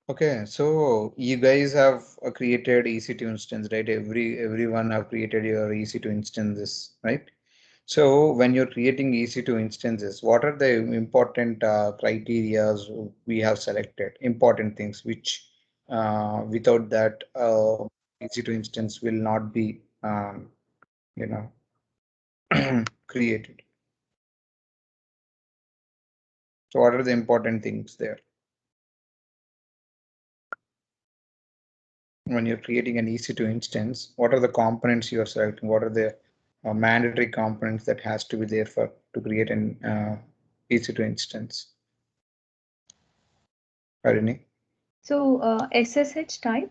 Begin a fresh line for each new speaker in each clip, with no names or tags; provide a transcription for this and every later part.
Okay, so you guys have created EC2 instance, right? Everyone have created your EC2 instances, right? So when you're creating EC2 instances, what are the important criterias we have selected? Important things which without that EC2 instance will not be you know created. So what are the important things there when you're creating an EC2 instance? What are the components you are selecting? What are the mandatory components that has to be there for to create an EC2 instance? Harini?
So SSH type.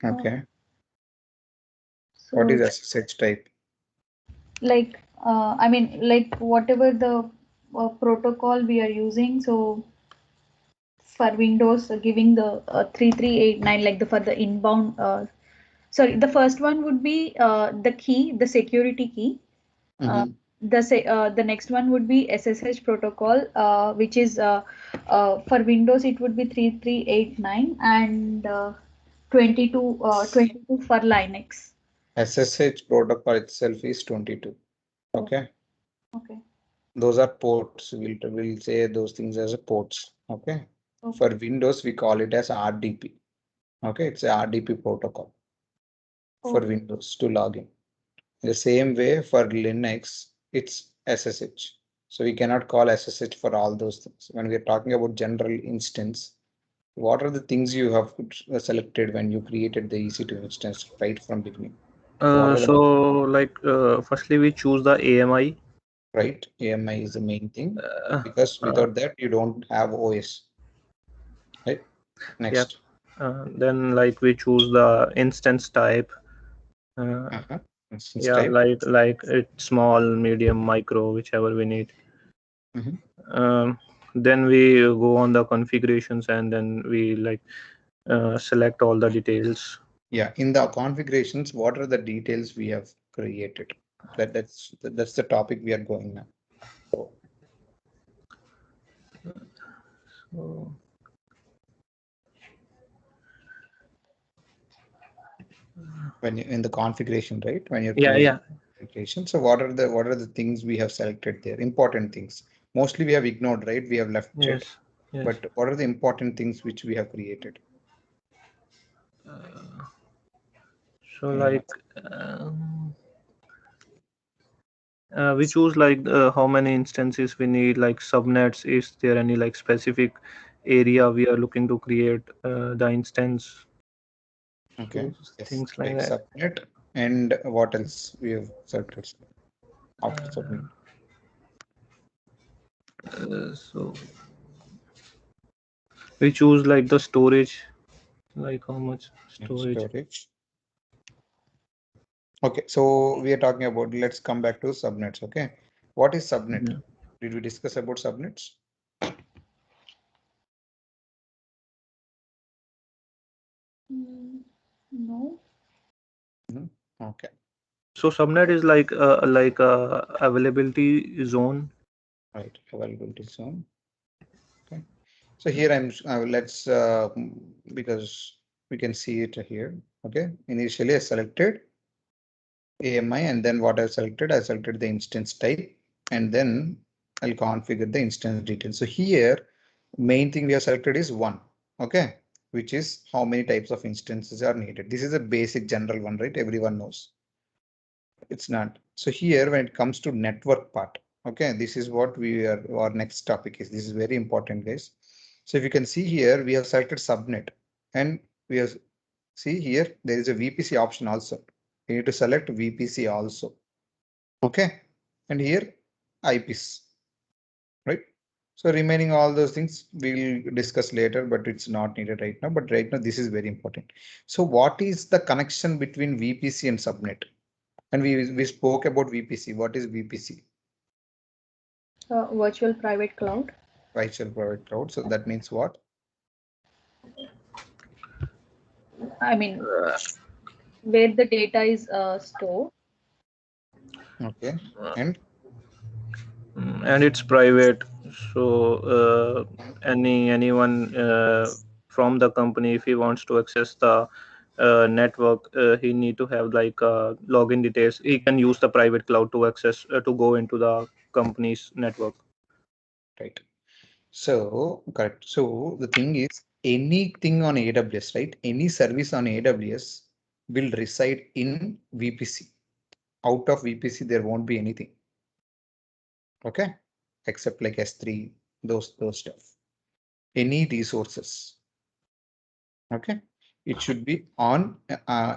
Okay. What
So
is SSH type?
like I mean like whatever the protocol we are using. So for Windows, giving the 3389 like the for the inbound. Sorry, the first one would be the key, the security key. Uh,
Mm-hmm.
the next one would be SSH protocol, which is for Windows it would be 3389 and 22 for Linux.
SSH protocol itself is 22.
Oh,
Okay.
okay.
Those are ports. We'll say those things as a ports. Okay. For
Okay.
Windows, we call it as RDP. Okay. It's a RDP protocol for
Okay.
Windows to log in. The same way for Linux, it's SSH. So we cannot call SSH for all those things. When we are talking about general instance, what are the things you have selected when you created the EC2 instance right from beginning? What are the
So like firstly we choose the AMI.
right? AMI is the main thing
Uh,
because
uh,
without that you don't have OS, right?
yeah.
Next.
Then like we choose the instance type. Uh,
Uh-huh. Instance
yeah,
type.
like it's small, medium, micro, whichever we need.
Mhm.
Um, then we go on the configurations and then we like select all the details.
Yeah, in the configurations, what are the details we have created? That's the topic we are going now. So
So,
when you in the configuration, right? When you're
yeah,
creating
yeah,
configuration, so what are the things we have selected there? Important things. Mostly we have ignored, right? We have left it.
yes, yes.
But what are the important things which we have created?
So
Anyone?
like we choose like how many instances we need, like subnets. Is there any like specific area we are looking to create the instance?
Okay.
So
Yes.
things like
Right.
that.
Subnet. And what else we have selected after subnet?
So we choose like the storage, like how much
And
storage.
storage. Okay. So we are talking about, let's come back to subnets. Okay. What is subnet?
Yeah.
Did we discuss about subnets?
No.
Mhm. Okay.
So subnet is like a availability zone.
Right. Availability zone. Okay. So here let's because we can see it here. Okay. Initially I selected AMI and then what I selected the instance type and then I'll configure the instance details. So here main thing we have selected is one. Okay. Which is how many types of instances are needed. This is a basic general one, right? Everyone knows. It's not. So here when it comes to network part, okay, this is what we are, our next topic is. This is very important, guys. So if you can see here, we have selected subnet and we have see here, there is a VPC option also. You need to select VPC also. Okay. And here IPs, right? So remaining all those things we'll discuss later, but it's not needed right now. But right now, this is very important. So what is the connection between VPC and subnet? And we spoke about VPC. What is VPC?
Virtual private cloud.
Virtual private cloud. So that means what?
I mean, where the data is stored.
Okay. And
And it's private. So anyone from the company, if he wants to access the network, he need to have like login details. He can use the private cloud to access to go into the company's network.
Right. So correct. So the thing is, anything on AWS, right? Any service on AWS will reside in VPC. Out of VPC, there won't be anything. Okay, except like S3, those stuff. Any resources. Okay, it should be on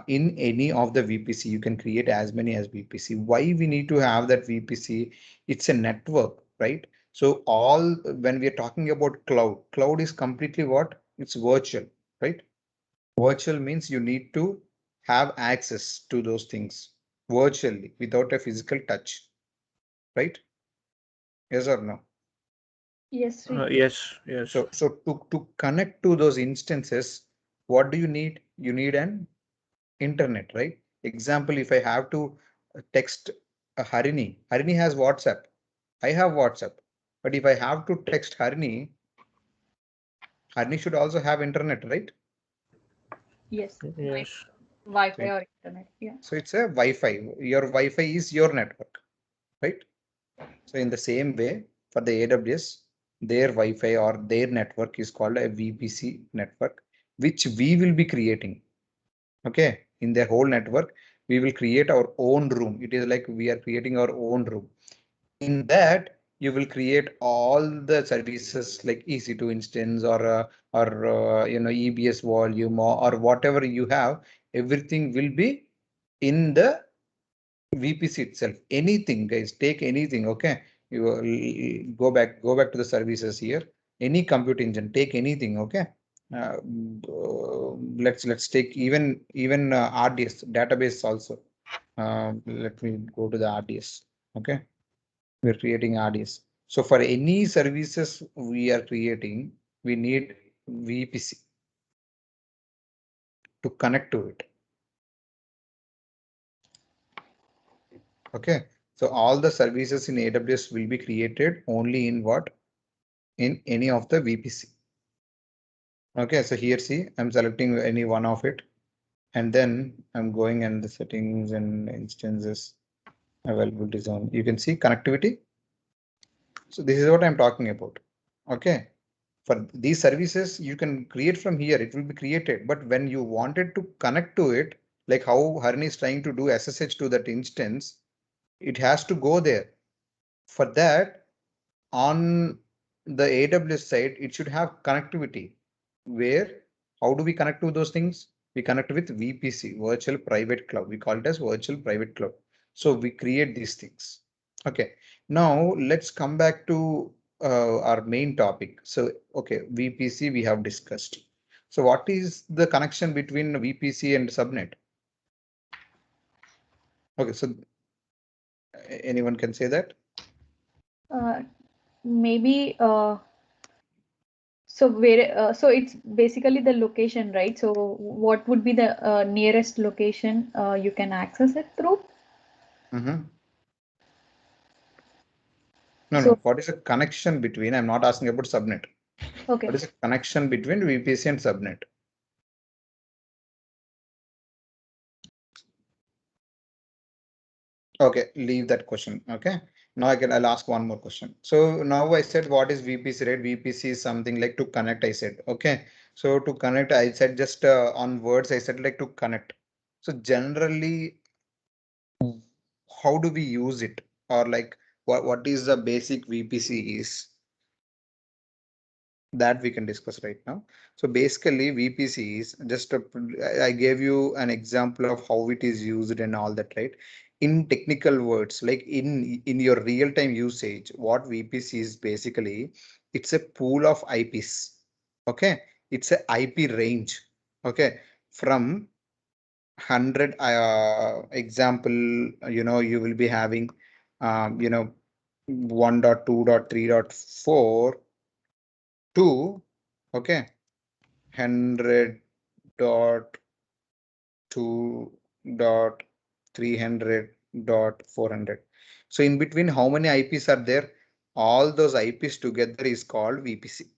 in any of the VPC. You can create as many as VPC. Why we need to have that VPC? It's a network, right? So all when we are talking about cloud is completely what? It's virtual, right? Virtual means you need to have access to those things virtually without a physical touch, right? Yes or no?
Yes, Sri.
Yes, yes.
So to connect to those instances, what do you need? You need an internet, right? Example, if I have to text Harini, Harini has WhatsApp. I have WhatsApp. But if I have to text Harini, Harini should also have internet, right?
Yes.
Yes.
Wi-Fi or internet. Yeah.
So it's a Wi-Fi. Your Wi-Fi is your network, right? So in the same way, for the AWS, their Wi-Fi or their network is called a VPC network, which we will be creating. Okay, in the whole network, we will create our own room. It is like we are creating our own room. In that, you will create all the services like EC2 instance or EBS volume or whatever you have. Everything will be in the VPC itself. Anything, guys, take anything. Okay, you go back to the services here. Any compute engine, take anything. Okay, uh, let's take even RDS database also. Let me go to the RDS. Okay, we're creating RDS. So for any services we are creating, we need VPC to connect to it. Okay, so all the services in AWS will be created only in what? In any of the VPC. Okay, so here see, I'm selecting any one of it, and then I'm going and the settings and instances availability zone. You can see connectivity. So this is what I'm talking about. Okay, for these services, you can create from here, it will be created. But when you wanted to connect to it, like how Harini is trying to do SSH to that instance, it has to go there. For that, on the AWS side, it should have connectivity. Where, how do we connect to those things? We connect with VPC, virtual private cloud. We call it as virtual private cloud. So we create these things. Okay, now let's come back to our main topic. So, okay, VPC we have discussed. So what is the connection between VPC and subnet? Okay, so anyone can say that?
Maybe so it's basically the location, right? So what would be the nearest location you can access it through?
Mm-hmm. No,
So
what is the connection between? I'm not asking about subnet.
okay.
What is the connection between VPC and subnet? Okay, leave that question. Okay. Now I'll ask one more question. So now I said what is VPC, right? VPC is something like to connect, I said. Okay. So to connect, I said just on words, I said like to connect. So generally, how do we use it? Or like what is the basic VPC is? That we can discuss right now. So basically VPC is just I gave you an example of how it is used and all that, right? In technical words, like in your real-time usage, what VPC is basically, it's a pool of IPs. Okay, it's a IP range. Okay, from 100 example, you will be having 1.2.3.4 to, okay, 100.2.300.400. So in between, how many IPs are there? all those IPs together is called VPC.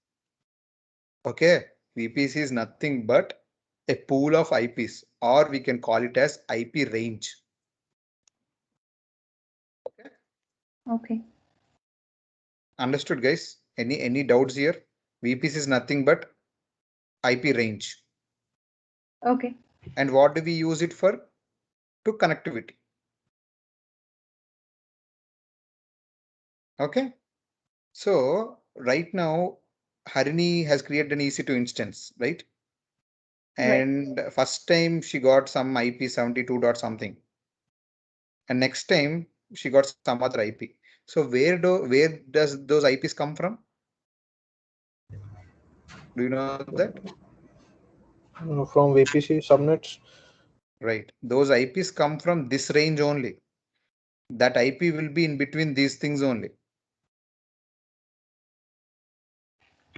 Okay, VPC is nothing but a pool of IPs, or we can call it as IP range.
Okay.
Understood, guys? Any doubts here? VPC is nothing but IP range.
Okay.
And what do we use it for? To connectivity. Okay. So right now, Harini has created an EC2 instance, right?
Right.
And first time she got some IP 72 dot something. And next time she got some other IP. So where does those IPs come from? Do you know that?
From VPC subnets.
Right. Those IPs come from this range only. That IP will be in between these things only.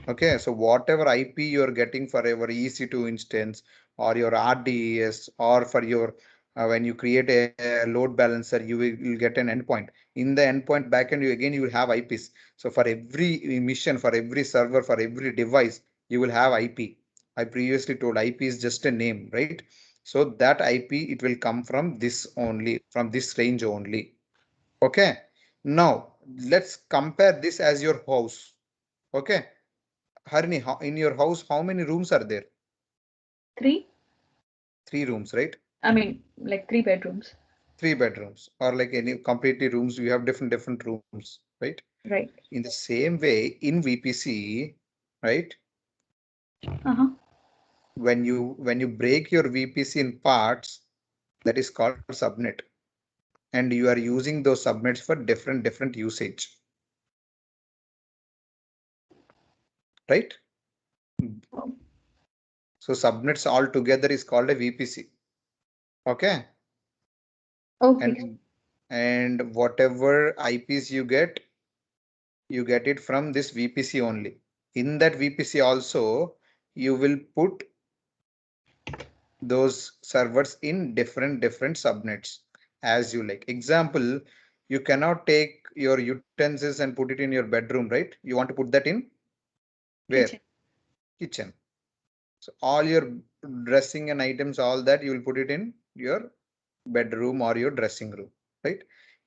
Okay, so whatever IP you're getting for your EC2 instance or your RDS or for your when you create a load balancer, you'll get an endpoint. In the endpoint backend, you will have IPs. So for every emission, for every server, for every device, you will have IP. I previously told IP is just a name, right? So that IP, it will come from this only, from this range only. Okay. Now let's compare this as your house. Okay. Harini, in your house, how many rooms are there?
3.
3 rooms, right?
I mean, like 3 bedrooms.
3 bedrooms, or like any completely rooms, you have different rooms, right?
Right.
In the same way, in VPC, right?
Uh-huh.
When you break your VPC in parts, that is called subnet, and you are using those subnets for different usage, right? So subnets all together is called a VPC. Okay.
Okay.
And whatever IPs you get it from this VPC only. In that VPC also, you will put those servers in different subnets as you like. Example, you cannot take your utensils and put it in your bedroom, right? You want to put that in where?
Kitchen.
Kitchen. So all your dressing and items, all that you will put it in your bedroom or your dressing room, right?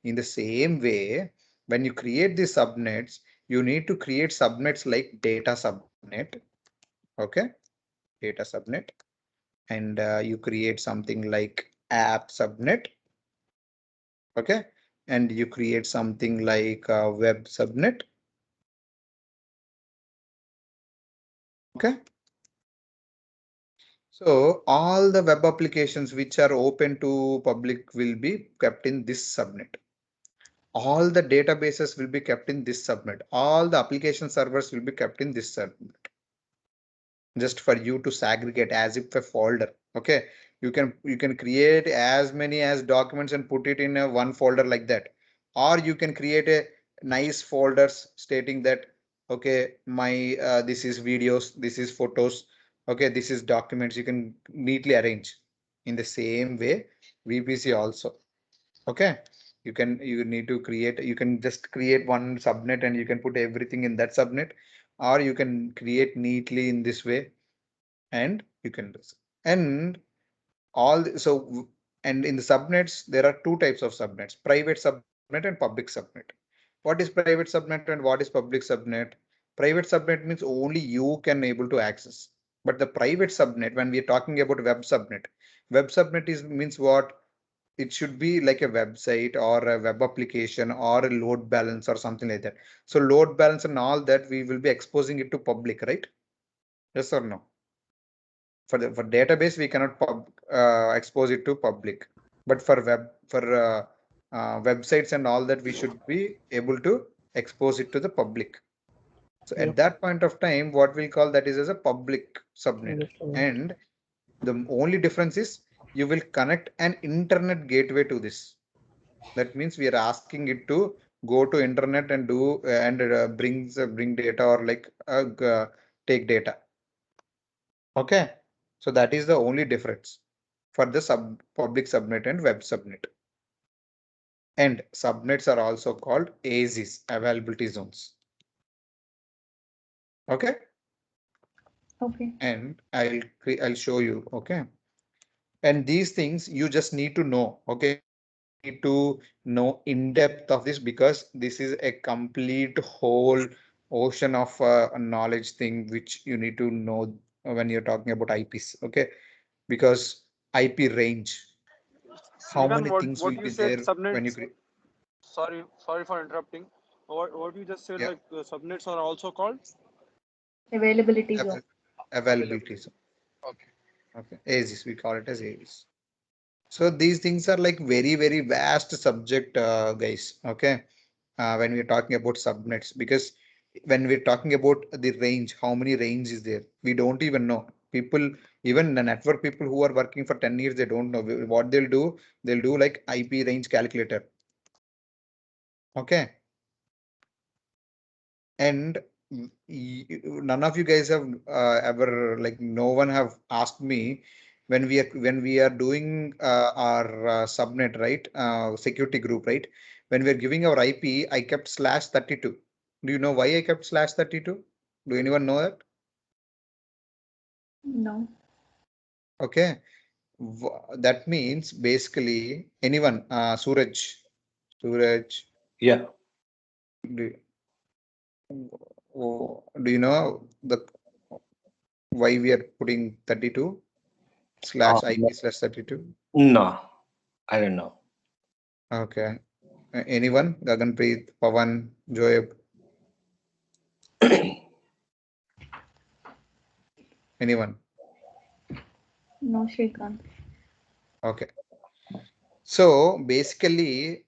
In the same way, when you create these subnets, you need to create subnets like data subnet. Okay, data subnet, and you create something like app subnet. Okay, and you create something like web subnet. Okay, so all the web applications which are open to public will be kept in this subnet. All the databases will be kept in this subnet. All the application servers will be kept in this subnet. Just for you to segregate as if a folder. Okay, you can create as many as documents and put it in a one folder like that, or you can create a nice folders stating that okay, my this is videos, this is photos, okay, this is documents. You can neatly arrange in the same way VPC also. Okay, you need to create, you can just create one subnet and you can put everything in that subnet, or you can create neatly in this way and you can do so. And and in the subnets there are two types of subnets: private subnet and public subnet. What is private subnet and what is public subnet? Private subnet means only you can able to access, but the private subnet, when we are talking about web subnet is means what? It should be like a website or a web application or a load balance or something like that. So load balance and all that, we will be exposing it to public, right? Yes or no? For database, we cannot expose it to public, but for websites and all that, we should be able to expose it to the public. So
Yep.
at that point of time, what we'll call that is as a public subnet.
Just a minute.
And the only difference is you will connect an internet gateway to this. That means we are asking it to go to internet and do bring data, or like take data. Okay, so that is the only difference for the public subnet and web subnet. And subnets are also called AZs, availability zones. Okay.
Okay.
And I'll show you. Okay. And these things you just need to know. Okay. Need to know in depth of this because this is a complete whole ocean of a knowledge thing which you need to know when you're talking about IPs. Okay. Because IP range, how
Srikanth,
many things will
what
be
you said
there when you
subnets.
create?
Sorry for interrupting. What you just said,
Yeah.
like subnets are also called
Availability zone.
Availability.
Okay.
Okay. AZs, we call it as AZs. So these things are like very, very vast subject, guys. Okay. When we're talking about subnets, because when we're talking about the range, how many range is there? We don't even know. People, even the network people who are working for 10 years, they don't know what they'll do. They'll do like IP range calculator. Okay. And none of you guys have ever, like, no one have asked me when we are doing our subnet, right, security group, right, when we're giving our IP, I kept /32. Do you know why I kept /32? Do anyone know that?
No.
Okay. That means basically anyone, Suraj,
Yeah.
do, do you know the why we are putting 32 slash
No,
IP slash 32?
no, I don't know.
Okay. Anyone? Gaganpreet, Pavan, Joeb, anyone?
No, Shrikant.
Okay. So basically,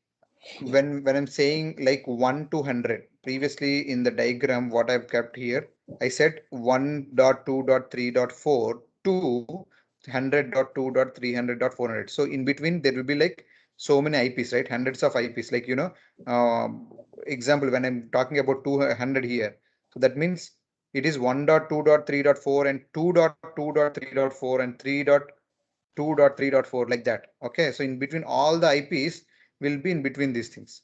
when I'm saying like 1 to 100, previously in the diagram, what I've kept here, I said 1.2.3.4 to 100.2.300.400. So in between, there will be like so many IPs, right? Hundreds of IPs. Like, example, when I'm talking about 200 here, so that means it is 1.2.3.4 and 2.2.3.4 and 3.2.3.4 like that. Okay, so in between all the IPs will be in between these things.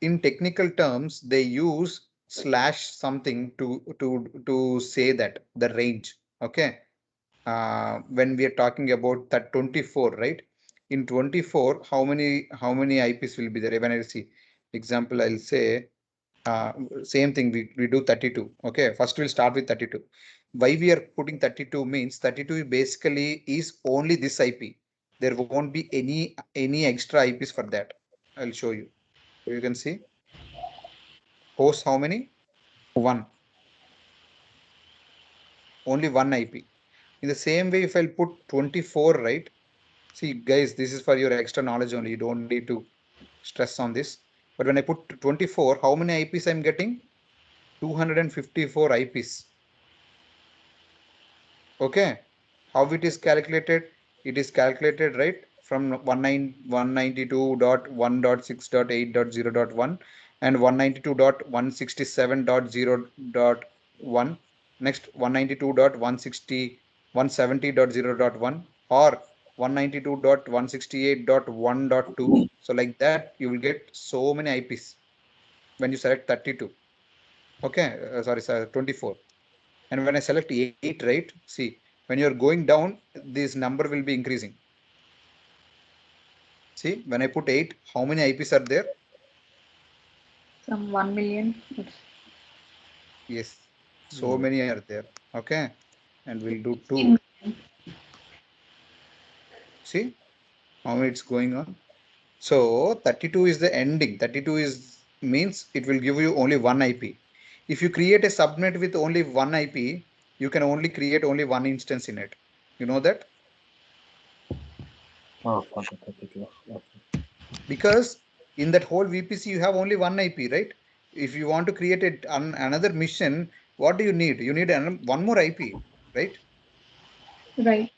In technical terms, they use slash something to say that the range. Okay, when we are talking about that 24, right? In 24, how many IPs will be there? When I see example, I'll say same thing. We do 32. Okay, first we'll start with 32. Why we are putting 32 means 32 basically is only this IP. There won't be any extra IPs for that. I'll show you. You can see host how many? One. Only one IP. In the same way, if I'll put 24, right? See, guys, this is for your extra knowledge only. You don't need to stress on this. But when I put 24, how many IPs I'm getting? 254 IPs. Okay. How it is calculated? It is calculated, right, from 192.1.6.8.0.1 and 192.167.0.1. Next 192.170.0.1 or 192.168.1.2. So like that, you will get so many IPs when you select 32. Okay, sorry, 24. And when I select 8, right, see, when you're going down, this number will be increasing. See, when I put 8, how many IPs are there?
Some 1 million.
Yes, so many are there. Okay, and we'll do 2.
16 million.
See how it's going on. So 32 is the ending. 32 is means it will give you only one IP. If you create a subnet with only one IP, you can only create only one instance in it. You know that?
Oh, okay, 32. Okay.
Because in that whole VPC, you have only one IP, right? If you want to create another mission, what do you need? You need one more IP, right?
Right.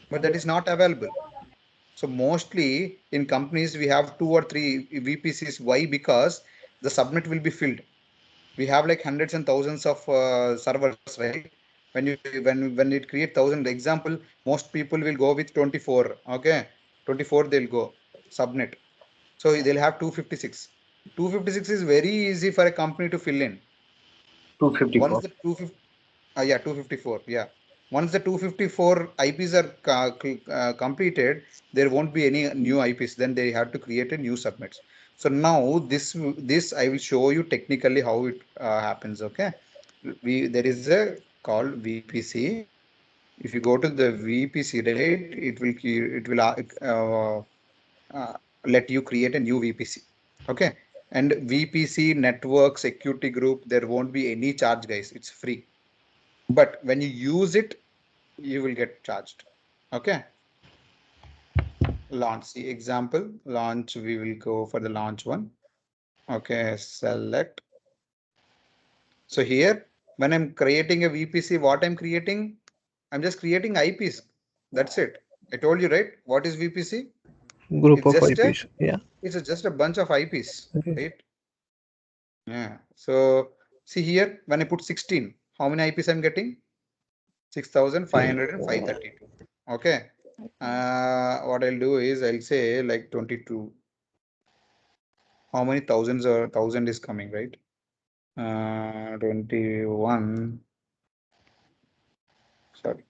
But that is not available. So mostly in companies, we have 2 or 3 VPCs. Why? Because the subnet will be filled. We have like hundreds and thousands of servers, right? When it create 1,000 example, most people will go with 24. Okay, 24 they'll go subnet. So they'll have 256. 256 is very easy for a company to fill in.
254.
Once the 250, yeah, 254, yeah. Once the 254 IPs are completed, there won't be any new IPs. Then they have to create a new subnets. So now this I will show you technically how it happens. Okay, there is a called VPC. If you go to the VPC, right, it will let you create a new VPC. Okay, and VPC network security group, there won't be any charge, guys. It's free. But when you use it, you will get charged. Okay. Launch. See example. Launch. We will go for the launch one. Okay. Select. So here, when I'm creating a VPC, what I'm creating? I'm just creating IPs. That's it. I told you, right? What is VPC?
Group
It's
of
just
IPs. Yeah.
just a bunch of IPs,
Okay.
right? Yeah. So see here, when I put 16, how many IPs I'm getting? 6,532. Okay. What I'll do is I'll say like 22. How many thousands or thousand is coming, right? 21. Sorry.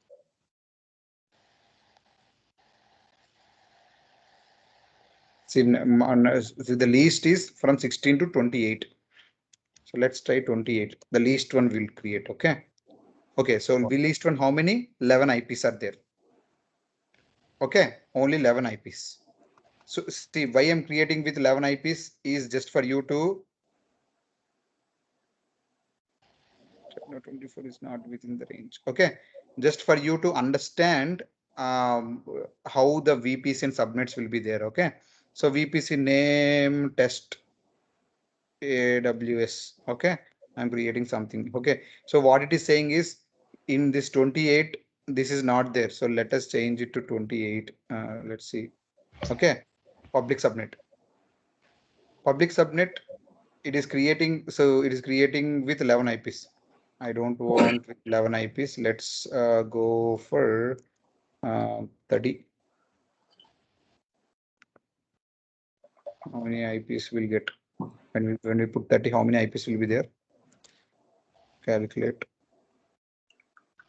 See, the least is from 16 to 28. So let's try 28. The least one will create. Okay. Okay. So the least one, how many? 11 IPs are there. Okay. Only 11 IPs. So see, why I'm creating with 11 IPs is just for you to. No, 24 is not within the range. Okay, just for you to understand how the VPC and subnets will be there. Okay, so VPC name test AWS. Okay, I'm creating something. Okay, so what it is saying is in this 28, this is not there. So let us change it to 28. Let's see. Okay, public subnet. Public subnet. It is creating. So it is creating with 11 IPs. I don't want 11 IPs. Let's go for 30. How many IPs will get when we put 30? How many IPs will be there? Calculate.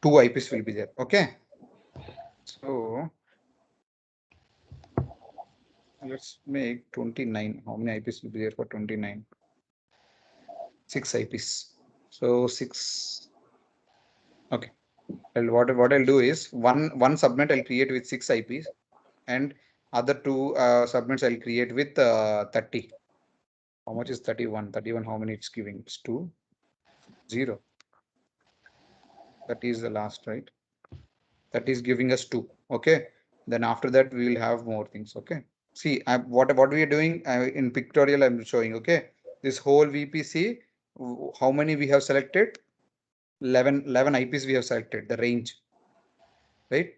2 IPs will be there. Okay. So let's make 29. How many IPs will be there for 29? 6 IPs. So 6. Okay. And what I'll do is one subnet I'll create with 6 IPs, and other 2 subnets I'll create with 30. How much is 31? 31, how many it's giving? It's 2, 0. That is the last, right? That is giving us 2. Okay. Then after that, we will have more things. Okay. See, what we are doing in pictorial, I'm showing. Okay. This whole VPC, how many we have selected? 11 IPs we have selected, the range. Right?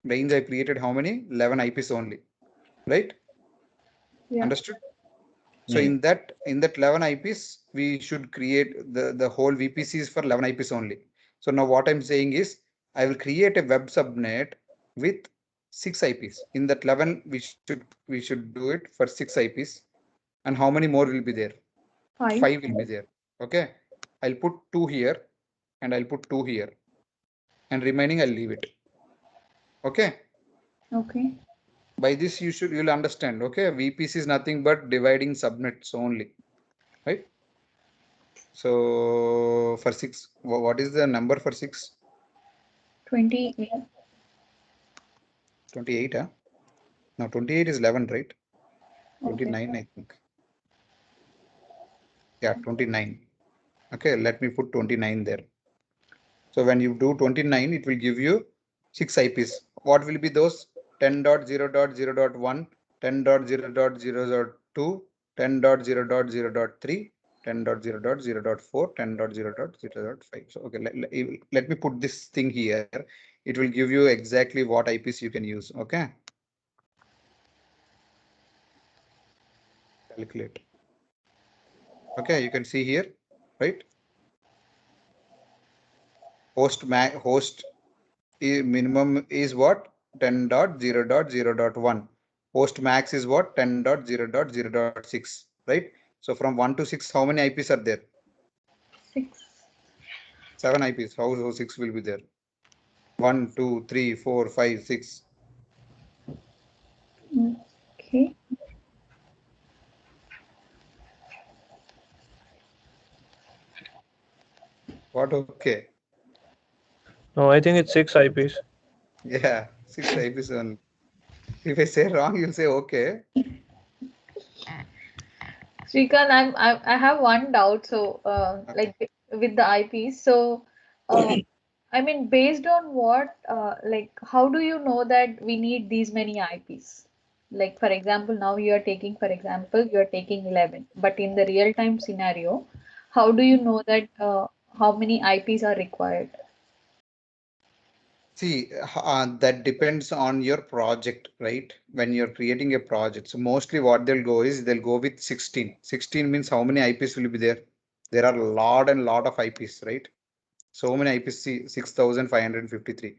Range I created how many? 11 IPs only. Right?
Yeah.
Understood? So in that 11 IPs, we should create the whole VPCs for 11 IPs only. So now what I'm saying is I will create a web subnet with 6 IPs. In that 11, we should do it for 6 IPs. And how many more will be there?
5.
5 will be there. Okay. I'll put 2 here and I'll put 2 here. And remaining I'll leave it. Okay.
Okay.
By this you'll understand. Okay. VPC is nothing but dividing subnets only. Right? So for 6, what is the number for 6?
28.
28, huh? No, 28 is 11, right? 29,
Okay.
I think. Yeah, 29. Okay, let me put 29 there. So when you do 29, it will give you 6 IPs. What will be those? 10.0.0.1, 10.0.0.2, 10.0.0.3, 10.0.0.4, 10.0.0.5. So okay, let me put this thing here. It will give you exactly what IPs you can use. Okay. Calculate. Okay, you can see here, right? Host minimum is what? 10.0.0.1. Host max is what? 10.0.0.6, right? So from 1 to 6, how many IPs are there?
6.
7 IPs. How 6 will be there? 1, 2, 3, 4, 5, 6.
Okay.
What? Okay.
No, I think it's 6 IPs.
Yeah, 6 IPs only. If I say wrong, you'll say okay.
Shrikant, I have one doubt. So,
Okay.
like with the IPs, so I mean, based on what, like, how do you know that we need these many IPs? Like, for example, now you are taking, for example, you are taking 11, but in the real time scenario, how do you know that how many IPs are required?
See, that depends on your project, right? When you're creating a project. So mostly what they'll go is they'll go with 16. 16 means how many IPs will be there? There are a lot and lot of IPs, right? So many IPs, 6,553.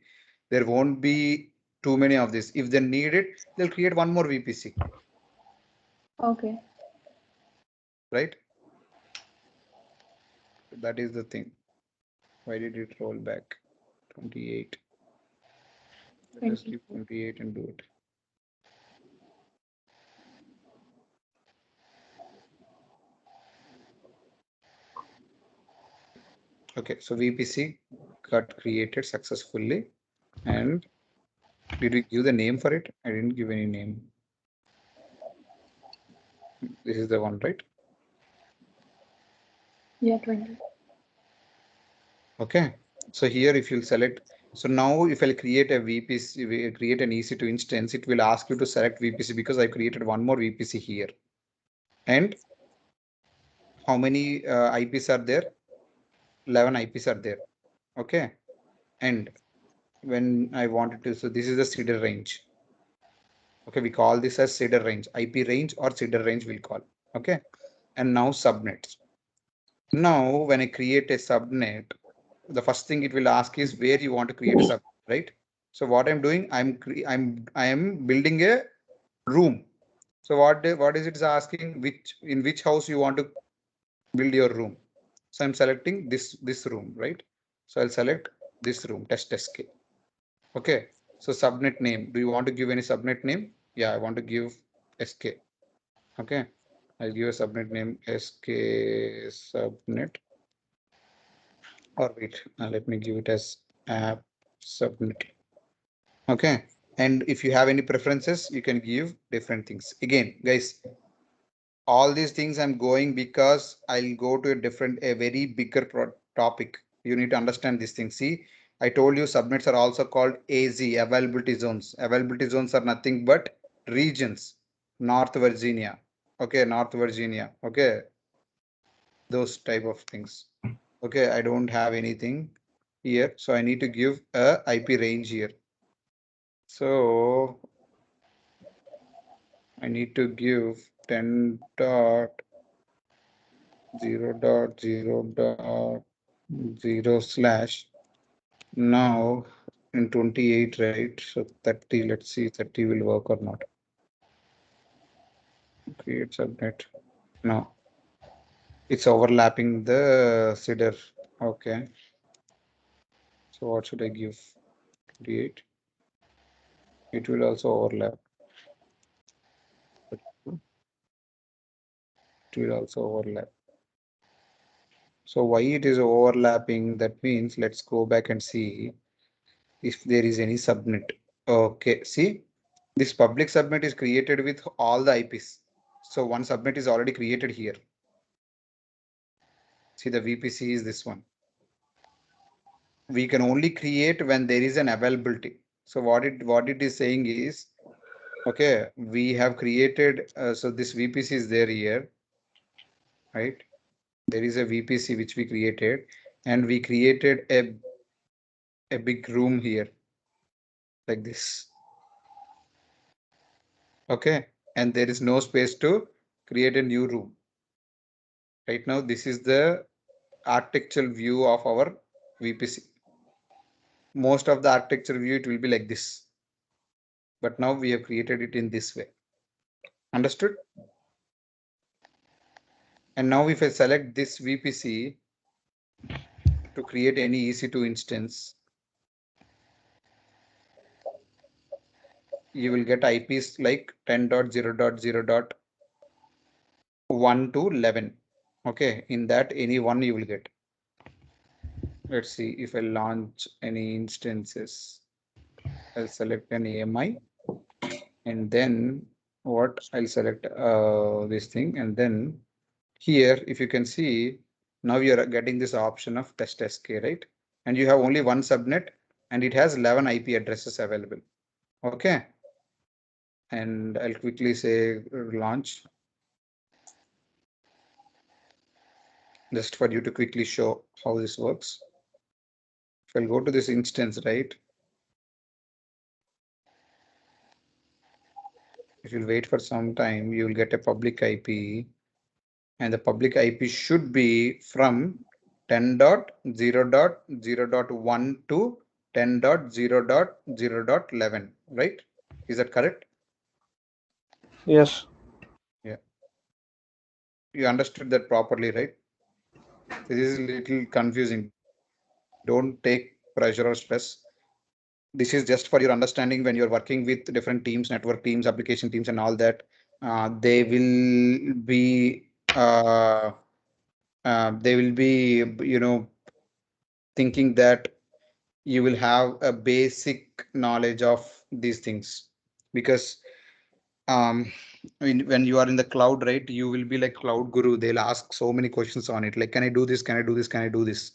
There won't be too many of this. If they need it, they'll create one more VPC,
Okay.
right? That is the thing. Why did it roll back? 28. Let us keep 28 and do it. Okay, so VPC got created successfully. And did we give the name for it? I didn't give any name. This is the one, right?
Yeah, 20.
Okay. So here, if you'll select, so now if I'll create a VPC, create an EC2 instance, it will ask you to select VPC because I created one more VPC here. And how many IPs are there? 11 IPs are there. Okay. And when I wanted to, so this is the CIDR range. Okay, we call this as CIDR range, IP range or CIDR range we'll call. Okay. And now subnets. Now, when I create a subnet, the first thing it will ask is where you want to create a subnet, right? So what I'm doing, I am building a room. So what is it asking? In which house you want to build your room? So I'm selecting this room, right? So I'll select this room, test SK. Okay. So subnet name. Do you want to give any subnet name? Yeah, I want to give SK. Okay. I'll give a subnet name SK subnet. Or wait, let me give it as app subnet. Okay. And if you have any preferences, you can give different things. Again, guys, all these things I'm going because I'll go to a very bigger topic. You need to understand these things. See, I told you subnets are also called AZ, availability zones. Availability zones are nothing but regions. North Virginia. Okay, North Virginia. Okay, those type of things. Okay, I don't have anything here, so I need to give a IP range here. So I need to give 10.0.0.0 / now in 28, right? So 30, let's see 30 will work or not. Create subnet. No, it's overlapping the CIDR. Okay. So what should I give? 28. It will also overlap. It will also overlap. So why it is overlapping? That means let's go back and see if there is any subnet. Okay, see, this public subnet is created with all the IPs. So one subnet is already created here. See, the VPC is this one. We can only create when there is an availability. So what it is saying is, okay, we have created, so this VPC is there here, right? There is a VPC which we created, and we created a big room here like this. Okay, and there is no space to create a new room. Right now, this is the architectural view of our VPC. Most of the architecture view, it will be like this. But now we have created it in this way. Understood? And now if I select this VPC to create any EC2 instance, you will get IPs like 10.0.0.1 to 11. Okay, in that any one you will get. Let's see if I launch any instances. I'll select an AMI and then what I'll select this thing, and then here if you can see now you're getting this option of test SK, right? And you have only one subnet and it has 11 IP addresses available. Okay, and I'll quickly say launch just for you to quickly show how this works. If I'll go to this instance, right? If you'll wait for some time, you will get a public IP, and the public IP should be from 10.0.0.1 to 10.0.0.11, right? Is that correct?
Yes.
Yeah. You understood that properly, right? This is a little confusing. Don't take pressure or stress. This is just for your understanding when you're working with different teams, network teams, application teams, and all that. They will be thinking that you will have a basic knowledge of these things, because when you are in the cloud, right, you will be like cloud guru. They'll ask so many questions on it, like, can I do this, can I do this, can I do this?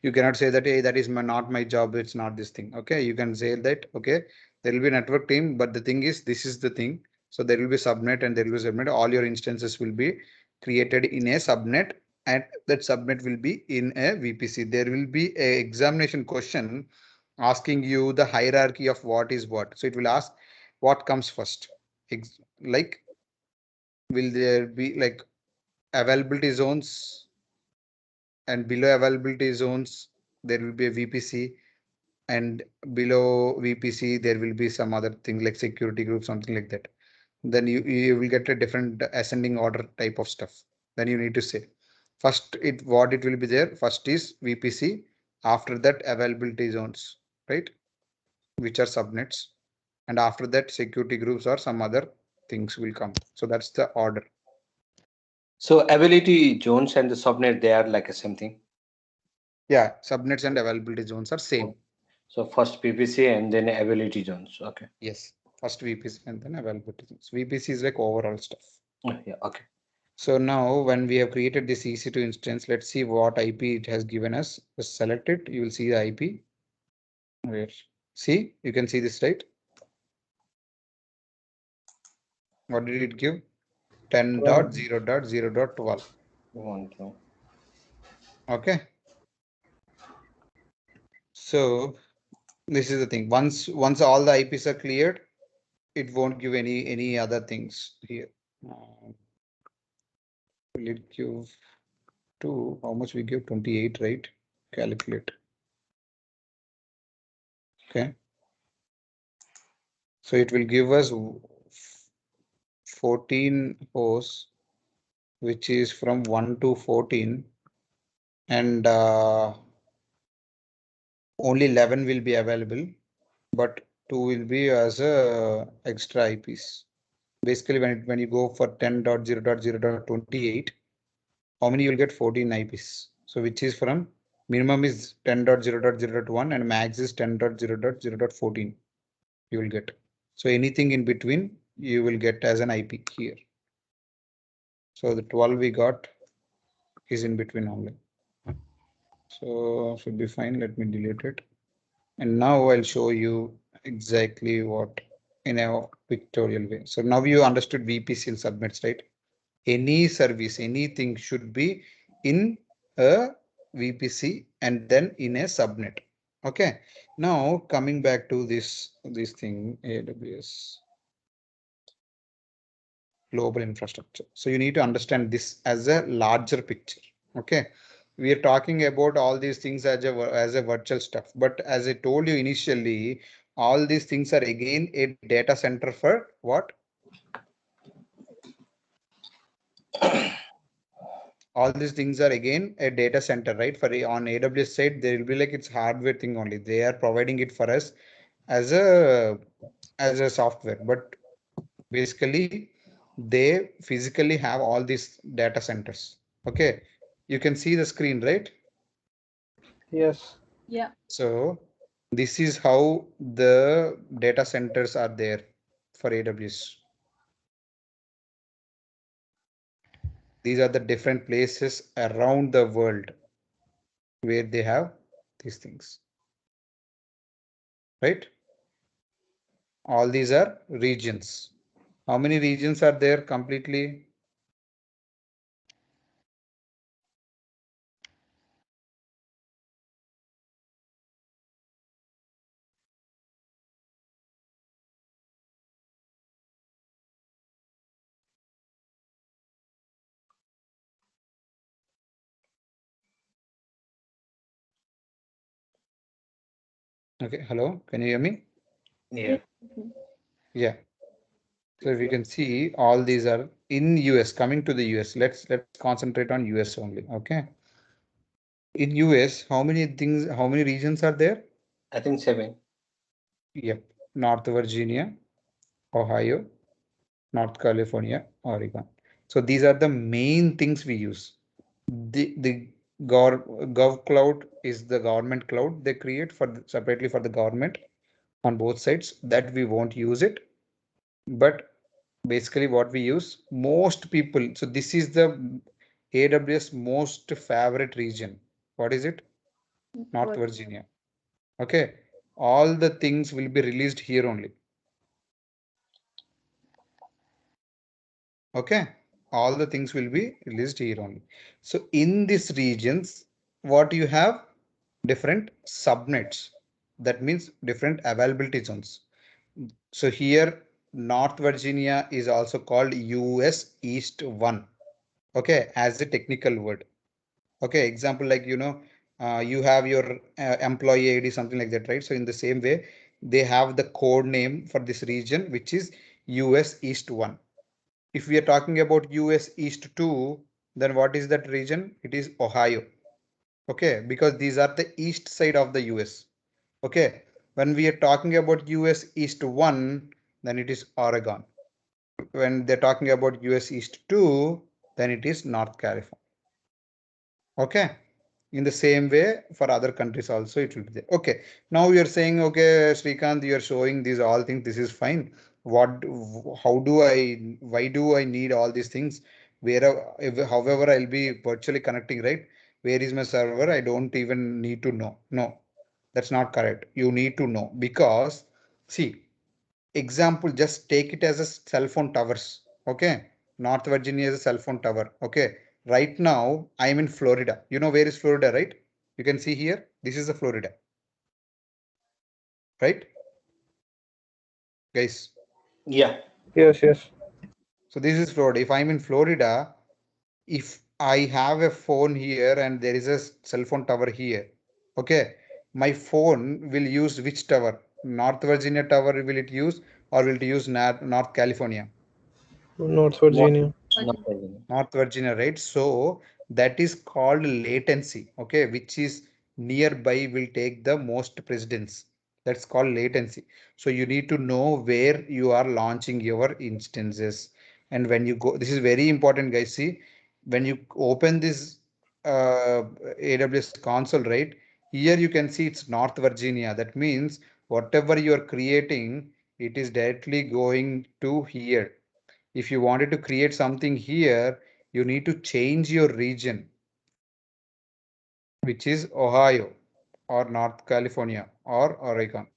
You cannot say that, hey, that is not my job, it's not this thing. Okay, you can say that, okay, there will be a network team, but the thing is, this is the thing. So there will be subnet and there will be subnet. All your instances will be created in a subnet, and that subnet will be in a VPC. There will be a examination question asking you the hierarchy of what is what. So it will ask what comes first. Like, will there be like availability zones, and below availability zones there will be a VPC, and below VPC there will be some other thing like security group, something like that. Then you will get a different ascending order type of stuff. Then you need to say first what it will be there. First is VPC, after that availability zones, right, which are subnets, and after that security groups or some other things will come. So that's the order.
So availability zones and the subnet, they are like the same thing.
Yeah, subnets and availability zones are same.
So first VPC and then availability zones. Okay.
Yes, first VPC and then availability zones. VPC is like overall stuff.
Yeah. Okay.
So now when we have created this EC2 instance, let's see what IP it has given us. Just select it, you will see the IP. Where? See, you can see this, right? What did it give? 10.0.0.12. Okay. So this is the thing. Once all the IPs are cleared, it won't give any other things here. Will it give to how much we give? 28, right? Calculate. Okay. So it will give us 14 hosts, which is from 1 to 14, and only 11 will be available, but 2 will be as extra IPs. Basically, when you go for 10.0.0.28, how many you'll get? 14 IPs. So which is from minimum is 10.0.0.1 and max is 10.0.0.14 you will get. So anything in between you will get as an IP here. So the 12 we got is in between only. So should be fine. Let me delete it. And now I'll show you exactly what in a pictorial way. So now you understood VPC and subnets, right? Any service, anything should be in a VPC and then in a subnet. Okay. Now coming back to this thing, AWS global infrastructure. So you need to understand this as a larger picture. Okay. We are talking about all these things as a virtual stuff, but as I told you initially, all these things are again a data center for what? All these things are again a data center, right? On AWS side, there will be like it's hardware thing only. They are providing it for us as a software, but basically they physically have all these data centers. Okay, you can see the screen, right?
Yes.
Yeah.
So this is how the data centers are there for AWS. These are the different places around the world where they have these things, right? All these are regions. How many regions are there completely? Okay, hello, can you hear me?
Yeah.
Yeah. So if you can see, all these are in US. Coming to the US, let's concentrate on US only. Okay. In US, how many things? How many regions are there?
I think 7.
Yep. North Virginia, Ohio, North California, Oregon. So these are the main things we use. The Gov cloud is the government cloud they create separately for the government on both sides, that we won't use it. But basically what we use, most people, so this is the AWS most favorite region. What is it? North
What?
Virginia. Okay. All the things will be released here only. Okay. All the things will be released here only. So in these regions, what you have? Different subnets. That means different availability zones. So here, North Virginia is also called US East 1. Okay, as a technical word. Okay, example like, you have your employee ID, something like that, right? So in the same way, they have the code name for this region, which is US East 1. If we are talking about US East 2, then what is that region? It is Ohio. Okay, because these are the east side of the US. Okay, when we are talking about US East 1, then it is Oregon. When they're talking about US East 2, then it is North California. Okay, in the same way for other countries also it will be there. Okay, now you're saying, okay, Srikanth, you're showing these all things, this is fine. Why do I need all these things? However, I'll be virtually connecting, right? Where is my server? I don't even need to know. No, that's not correct. You need to know because, see, example, just take it as a cell phone towers. Okay, North Virginia is a cell phone tower. Okay, right now I'm in Florida. You know where is Florida, right? You can see here, this is the Florida, right, guys?
Yeah.
Yes, yes.
So this is Florida. If I'm in Florida, if I have a phone here and there is a cell phone tower here, okay, my phone will use which tower? North Virginia tower will it use, or will it use North California?
North
Not,
Virginia.
not Virginia.
North Virginia, right? So that is called latency, okay, which is nearby will take the most precedence. That's called latency. So you need to know where you are launching your instances. And when you go, this is very important, guys. See, when you open this AWS console, right? Here you can see it's North Virginia. That means whatever you are creating, it is directly going to here. If you wanted to create something here, you need to change your region, which is Ohio or North California or Oregon.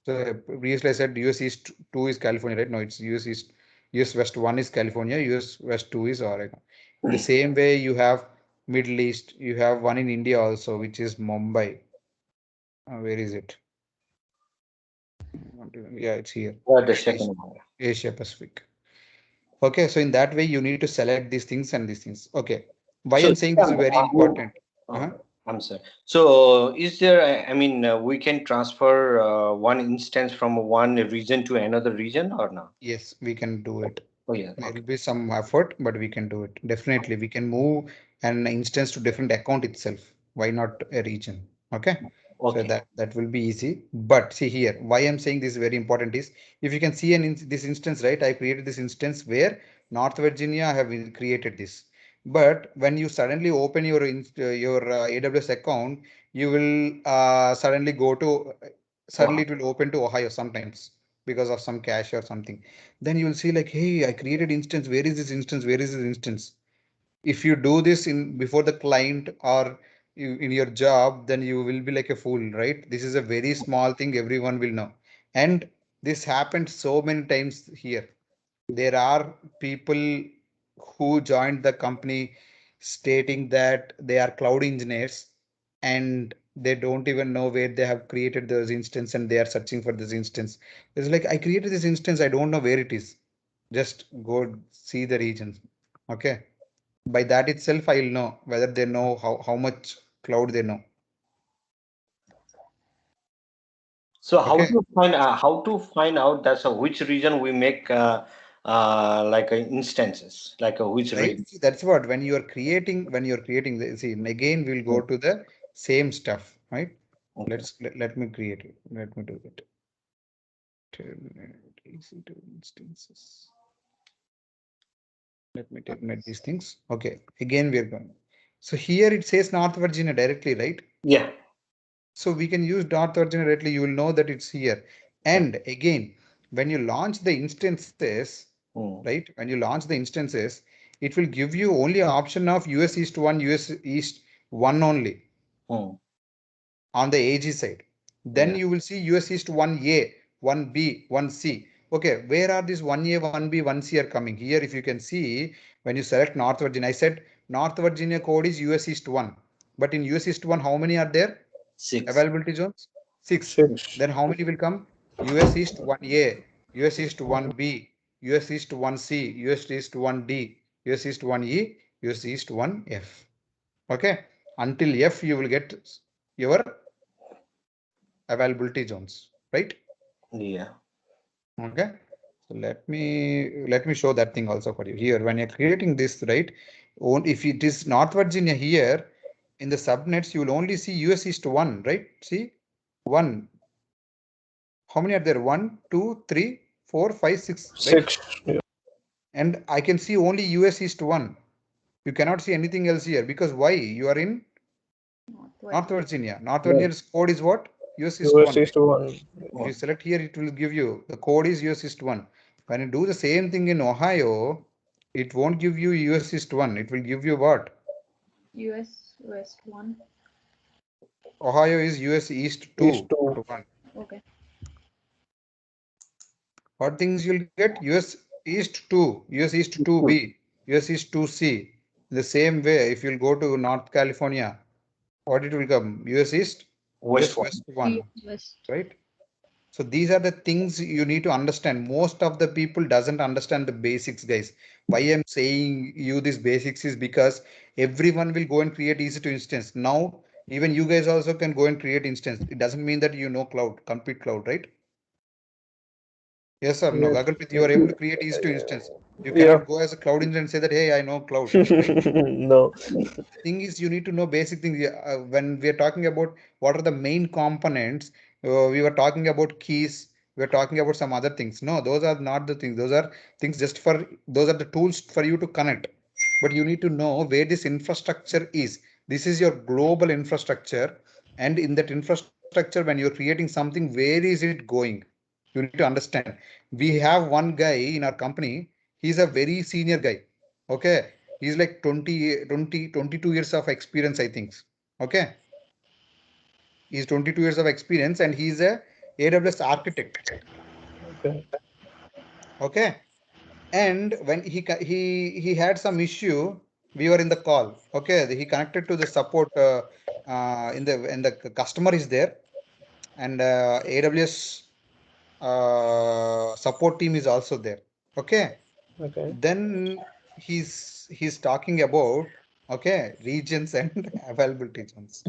So previously I said US East 2 is California, right? No, it's US East, US West 1 is California, US West 2 is Oregon. In the same way, you have Middle East, you have one in India also, which is Mumbai. Where is it? Yeah, it's here.
The second one.
Asia Pacific. Okay, so in that way, you need to select these things and these things. Okay, why
So,
I'm saying this is very important.
oh, I'm sorry. So, is there, I mean, we can transfer one instance from one region to another region or not?
Yes, we can do it.
Oh yeah.
There
Okay.
will be some effort, but we can do it. Definitely, we can move an instance to different account itself. Why not a region? Okay. So
Okay.
that will be easy. But see here, why I'm saying this is very important is if you can see this instance, right? I created this instance where North Virginia I have created this. But when you suddenly open your AWS account, you will suddenly go to suddenly it will open to Ohio sometimes because of some cache or something. Then you will see like, hey, I created instance. Where is this instance? Where is this instance? If you do this in before the client or in your job, then you will be like a fool, right? This is a very small thing everyone will know. And this happened so many times here. There are people who joined the company stating that they are cloud engineers and they don't even know where they have created those instance and they are searching for this instance. It's like I created this instance, I don't know where it is. Just go see the region. Okay. By that itself, I'll know whether they know how much cloud they know.
So
Okay.
how to find out that's which region we make instances which
Right.
region?
See, that's what when you're creating the see again we'll go to the same stuff, right?
Okay.
Let me create it. Let me do that. Terminate EC2 instances. Let me terminate these things. Okay. Again we're going. So here it says North Virginia directly, right?
Yeah.
So we can use North Virginia directly. You will know that it's here.
Okay.
And again, when you launch the instances,
Hmm.
right? When you launch the instances, it will give you only option of US East 1, US East 1 only
Hmm.
on the AG side. Then
Yeah.
you will see US East 1A, 1B, 1C. Okay, where are these 1A, 1B, 1C are coming? Here, if you can see, when you select North Virginia, I said North Virginia code is US East 1. But in US East 1, how many are there?
6.
Availability zones? 6.
6.
Then how many will come? US East 1A, US East 1B, US East 1C, US East 1D, US East 1E, US East 1F. Okay. Until F, you will get your availability zones, right?
Yeah.
Okay. So let me show that thing also for you here. When you're creating this, right? If it is North Virginia here in the subnets, you will only see US East 1, right? See 1. How many are there? 1, 2, 3, 4, 5, 6, right?
6. Yeah.
And I can see only US East 1. You cannot see anything else here because why? You are in North Virginia. North
Yeah.
Virginia's code is what? US East
US
1.
is 1.
If you select here, it will give you the code is US East 1. When you do the same thing in Ohio, it won't give you US East 1. It will give you what?
US West 1.
Ohio is US East
Is
2,
2.
not 1.
Okay.
What things you'll get? US East 2, US East 2B, US East 2C. The same way, if you'll go to North California, what it will come? US East,
West
US
one.
West 1,
West.
right? So these are the things you need to understand. Most of the people doesn't understand the basics, guys. Why I'm saying you these basics is because everyone will go and create EC2 instance. Now, even you guys also can go and create instance. It doesn't mean that you know cloud, complete cloud, right? Yes or no?
Yes.
Gaganpreet, you are able to create EC2 instance. You
Yeah.
cannot go as a cloud engineer and say that, hey, I know cloud, right?
No.
Thing is you need to know basic things. When we are talking about what are the main components, we were talking about keys, we are talking about some other things. No, those are not the things. Those are things just for, those are the tools for you to connect. But you need to know where this infrastructure is. This is your global infrastructure. And in that infrastructure, when you're creating something, where is it going? You need to understand. We have one guy in our company, he's a very senior guy. Okay, he's like 22 years of experience, I think. Okay, he's 22 years of experience and he's a AWS architect.
Okay.
Okay, and when he had some issue, we were in the call. Okay, he connected to the support in the customer is there, and AWS support team is also there. Okay,
Okay.
then he's talking about, okay, regions and availability zones.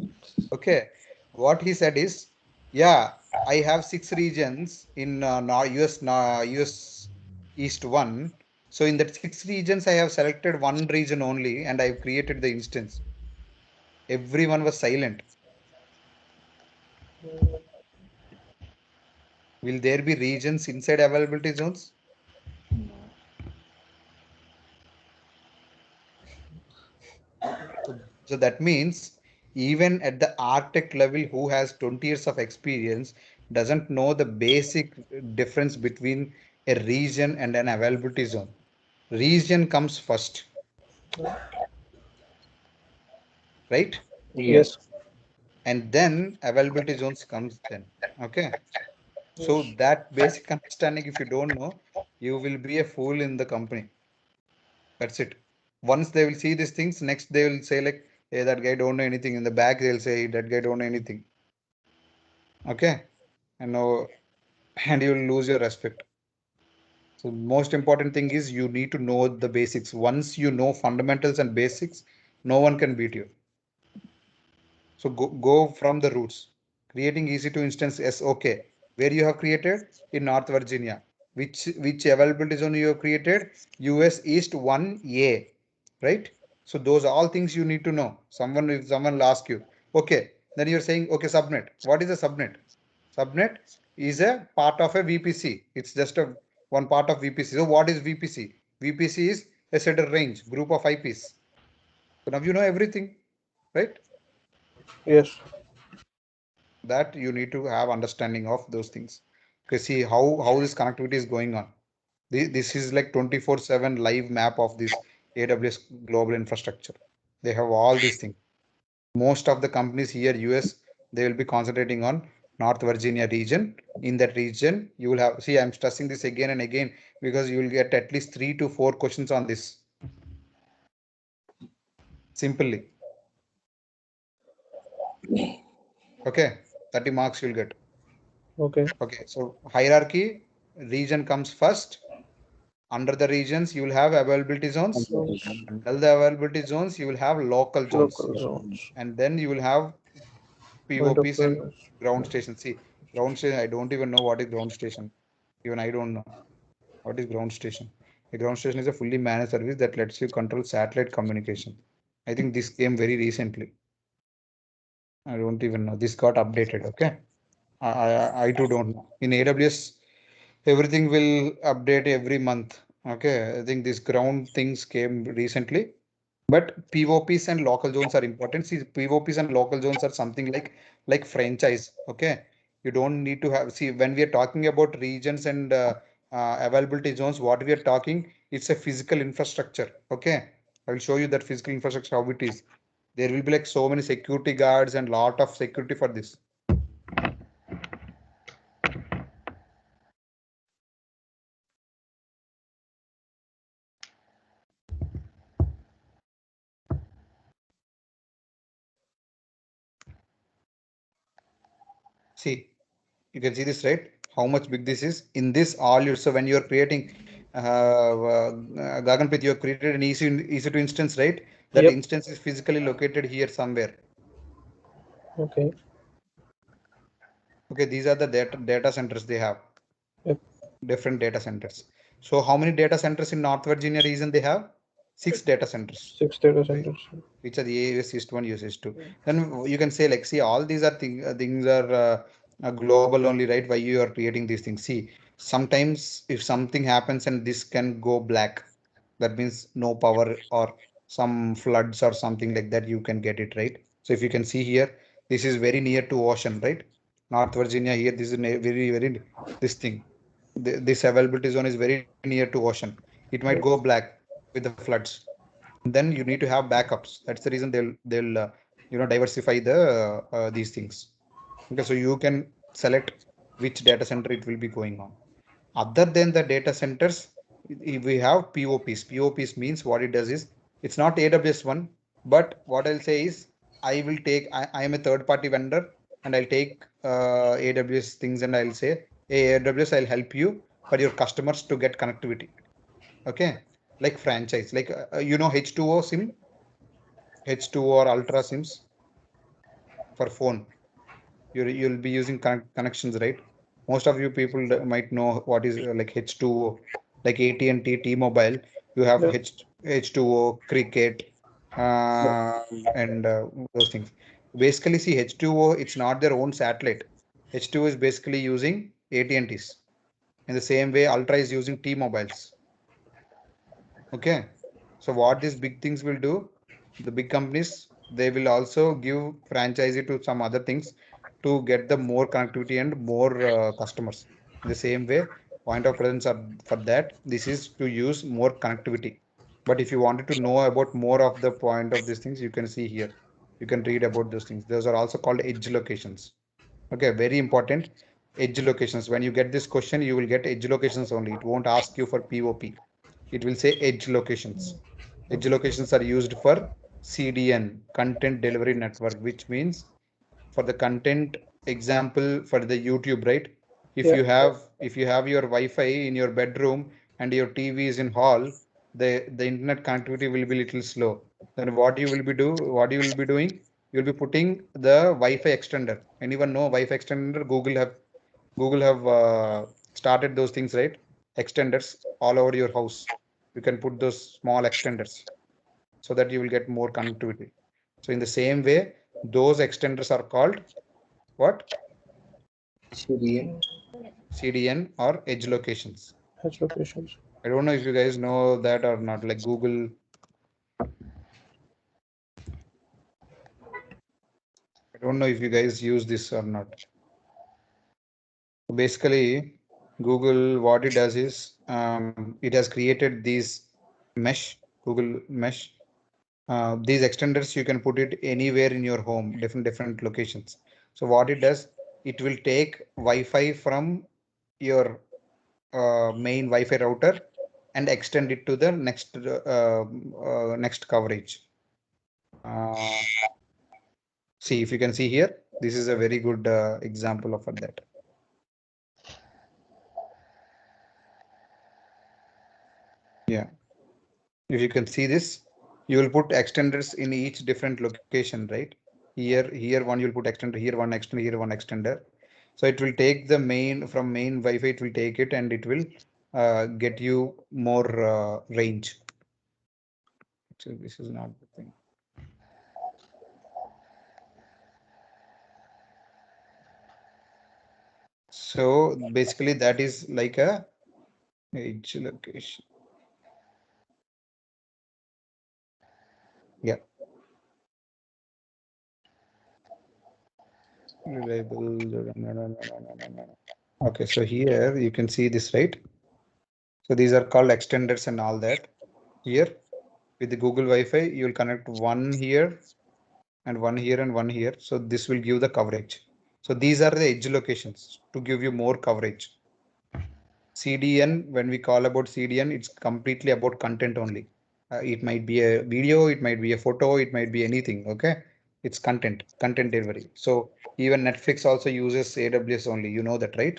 Okay, what he said is, yeah, I have 6 regions in US East 1. So in that 6 regions, I have selected one region only and I've created the instance. Everyone was silent. Will there be regions inside availability zones? So that means even at the architect level who has 20 years of experience doesn't know the basic difference between a region and an availability zone. Region comes first, right?
Yes.
And then availability zones comes then. Okay. So that basic understanding, if you don't know, you will be a fool in the company. That's it. Once they will see these things, next they will say like, hey, that guy don't know anything. In the back, they'll say that guy don't know anything. Okay. And no, and you will lose your respect. So most important thing is you need to know the basics. Once you know fundamentals and basics, no one can beat you. So go from the roots. Creating EC2 instance, yes, okay. Where you have created? In North Virginia. Which availability zone you have created? US East 1A, right? So those are all things you need to know. If someone will ask you, okay, then you're saying, okay, subnet. What is a subnet? Subnet is a part of a VPC. It's just a one part of VPC. So what is VPC? VPC is a set of range, group of IPs. So now you know everything, right?
Yes.
That you need to have understanding of those things. Okay, see how this connectivity is going on. This is like 24/7 live map of this AWS global infrastructure. They have all these things. Most of the companies here, US, they will be concentrating on North Virginia region. In that region, you will have, see, I'm stressing this again and again because you will get at least 3 to 4 questions on this. Simply. Okay, 30 marks you'll get.
Okay.
Okay, so hierarchy, region comes first. Under the regions, you will have availability zones. Under the availability zones, you will have local zones.
Local zones.
And then you will have
Point of
POPs and
presence.
ground station. See, ground station, I don't even know what is ground station. Even I don't know. What is ground station? A ground station is a fully managed service that lets you control satellite communication. I think this came very recently. I don't even know. This got updated. Okay. I too don't know. In AWS, everything will update every month. Okay. I think this ground things came recently. But POPs and local zones are important. See, POPs and local zones are something like franchise. Okay. You don't need to have, see, when we are talking about regions and availability zones, what we are talking, it's a physical infrastructure. Okay. I will show you that physical infrastructure, how it is. There will be like so many security guards and lot of security for this. See, you can see this, right? How much big this is. In this, all you, so when you're creating Gaganprit, you have created an EC2 instance, right? That
Yep.
instance is physically located here somewhere.
Okay.
Okay, these are the data centers they have.
Yep.
Different data centers. So how many data centers in North Virginia region they have? 6 data centers.
6 data centers.
Which are the AWS East 1, US East 2. Then you can say like, see, all these are things are global only, right? Why you are creating these things? See, sometimes if something happens and this can go black, that means no power or some floods or something like that, you can get it, right? So if you can see here, this is very near to ocean, right? North Virginia here, this is very this thing. This availability zone is very near to ocean. It might go black with the floods. Then you need to have backups. That's the reason they'll diversify these things. Okay, so you can select which data center it will be going on. Other than the data centers, we have POPs. POPs means what it does is it's not AWS one, but what I'll say is I am a third party vendor and I'll take AWS things and I'll say, hey, AWS, I'll help you for your customers to get connectivity. Okay, like franchise, like H2O SIM, H2O or Ultra SIMs for phone. You'll be using connections, right? Most of you people might know what is like H2O. like AT&T, T-Mobile, you have
Yeah.
H2O, Cricket, and those things. Basically, see H2O, it's not their own satellite. H2O is basically using AT&Ts. In the same way, Ultra is using T-Mobiles. Okay. So what these big things will do, the big companies, they will also give franchisee to some other things to get the more connectivity and more customers. In the same way, point of presence are for that. This is to use more connectivity. But if you wanted to know about more of the point of these things, you can see here. You can read about those things. Those are also called edge locations. Okay, very important. Edge locations. When you get this question, you will get edge locations only. It won't ask you for POP. It will say edge locations. Edge locations are used for CDN, content delivery network, which means for the content example for the YouTube, right? If
Yeah.
you have your Wi-Fi in your bedroom and your TV is in hall, the internet connectivity will be little slow. Then what you will be doing? You'll be putting the Wi-Fi extender. Anyone know Wi-Fi extender? Google have started those things, right? Extenders all over your house. You can put those small extenders so that you will get more connectivity. So in the same way, those extenders are called what?
CDN.
CDN or edge locations.
Edge locations.
I don't know if you guys know that or not. Like Google, I don't know if you guys use this or not. Basically, Google, what it does is it has created these mesh, Google mesh. These extenders, you can put it anywhere in your home, different locations. So what it does, it will take Wi-Fi from your main Wi-Fi router and extend it to the next coverage. See if you can see here. This is a very good example of that. Yeah, if you can see this, you will put extenders in each different location, right? Here one you'll put extender, here one extender, here one extender. So it will take the from main Wi-Fi, it will take it and it will get you more range. So this is not the thing. So basically that is like a edge location. Yeah. Reliable. Okay, so here you can see this, right? So these are called extenders and all that. Here with the Google Wi-Fi, you will connect one here and one here and one here. So this will give the coverage. So these are the edge locations to give you more coverage. CDN, when we call about CDN, it's completely about content only. It might be a video, it might be a photo, it might be anything. Okay, it's content delivery. So even Netflix also uses AWS only. You know that, right?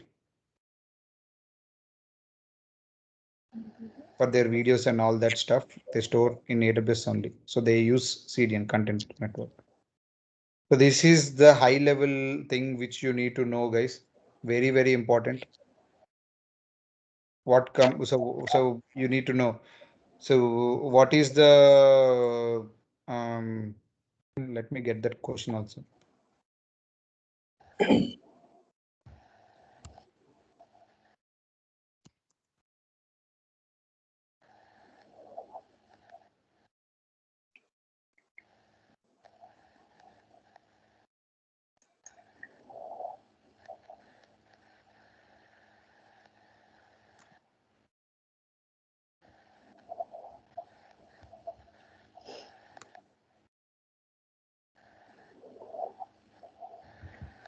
For their videos and all that stuff, they store in AWS only. So they use CDN, content network. So this is the high level thing which you need to know, guys. Very, very important. So you need to know. So what is the let me get that question also.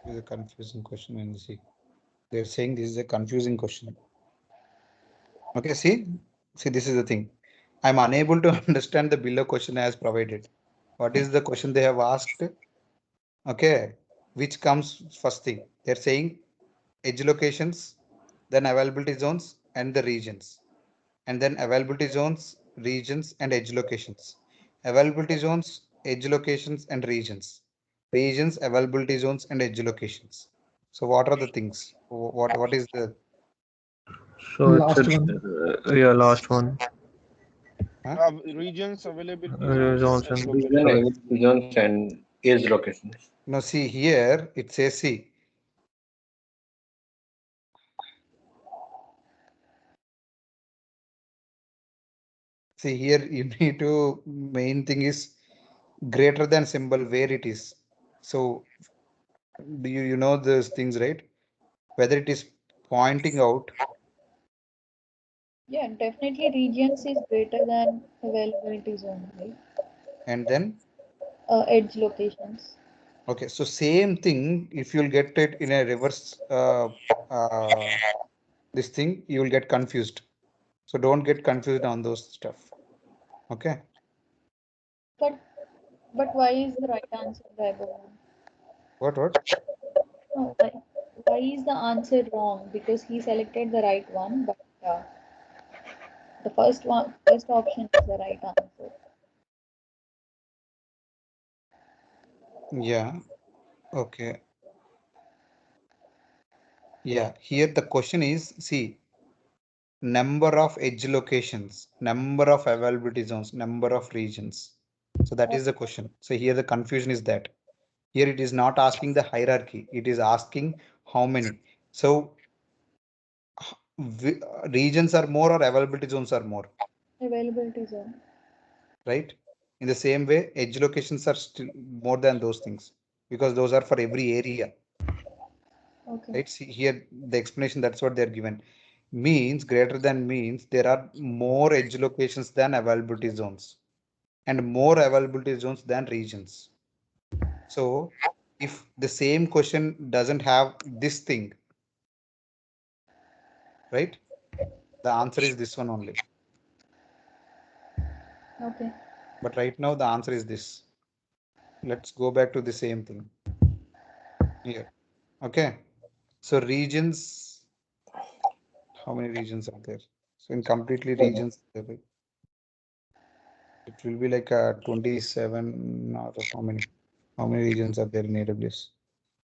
This is a confusing question and see. They're saying this is a confusing question. Okay, see, this is the thing. I'm unable to understand the below question as provided. What is the question they have asked? Okay, which comes first thing? They're saying edge locations, then availability zones and the regions, and then availability zones, regions and edge locations. Availability zones, edge locations and regions. Regions, availability zones and edge locations. So what are the things? What is the
So
Last
it's
one.
yeah, last one.
Regions, availability
Zones
zones,
and
and
Region,
locations.
availability zones, and age locations.
Now see here, it says, see. See here, you need to, main thing is greater than symbol where it is. So do you know those things, right? Whether it is pointing out,
Yeah, definitely regions is greater than availability zone, right?
and then,
Edge locations.
okay, so same thing, if you'll get it in a reverse, this thing, you will get confused. So don't get confused on those stuff. Okay.
But but why is the right answer the above one?
What?
No, why is the answer wrong? Because he selected the right one, but the first option is the right answer.
Yeah. Okay. Yeah. Here the question is, see, number of edge locations, number of availability zones, number of regions. So that is the question. So here the confusion is that here it is not asking the hierarchy. It is asking how many. So regions are more or availability zones are more,
Availability zone.
right? In the same way, edge locations are still more than those things because those are for every area.
Okay.
Right? See here the explanation, that's what they're given. Means greater than means there are more edge locations than availability zones and more availability zones than regions. So if the same question doesn't have this thing, right? The answer is this one only.
Okay.
But right now the answer is this. Let's go back to the same thing here. Okay. So regions, how many regions are there? So in completely regions, it will be like 27 or how many? How many regions are there in AWS?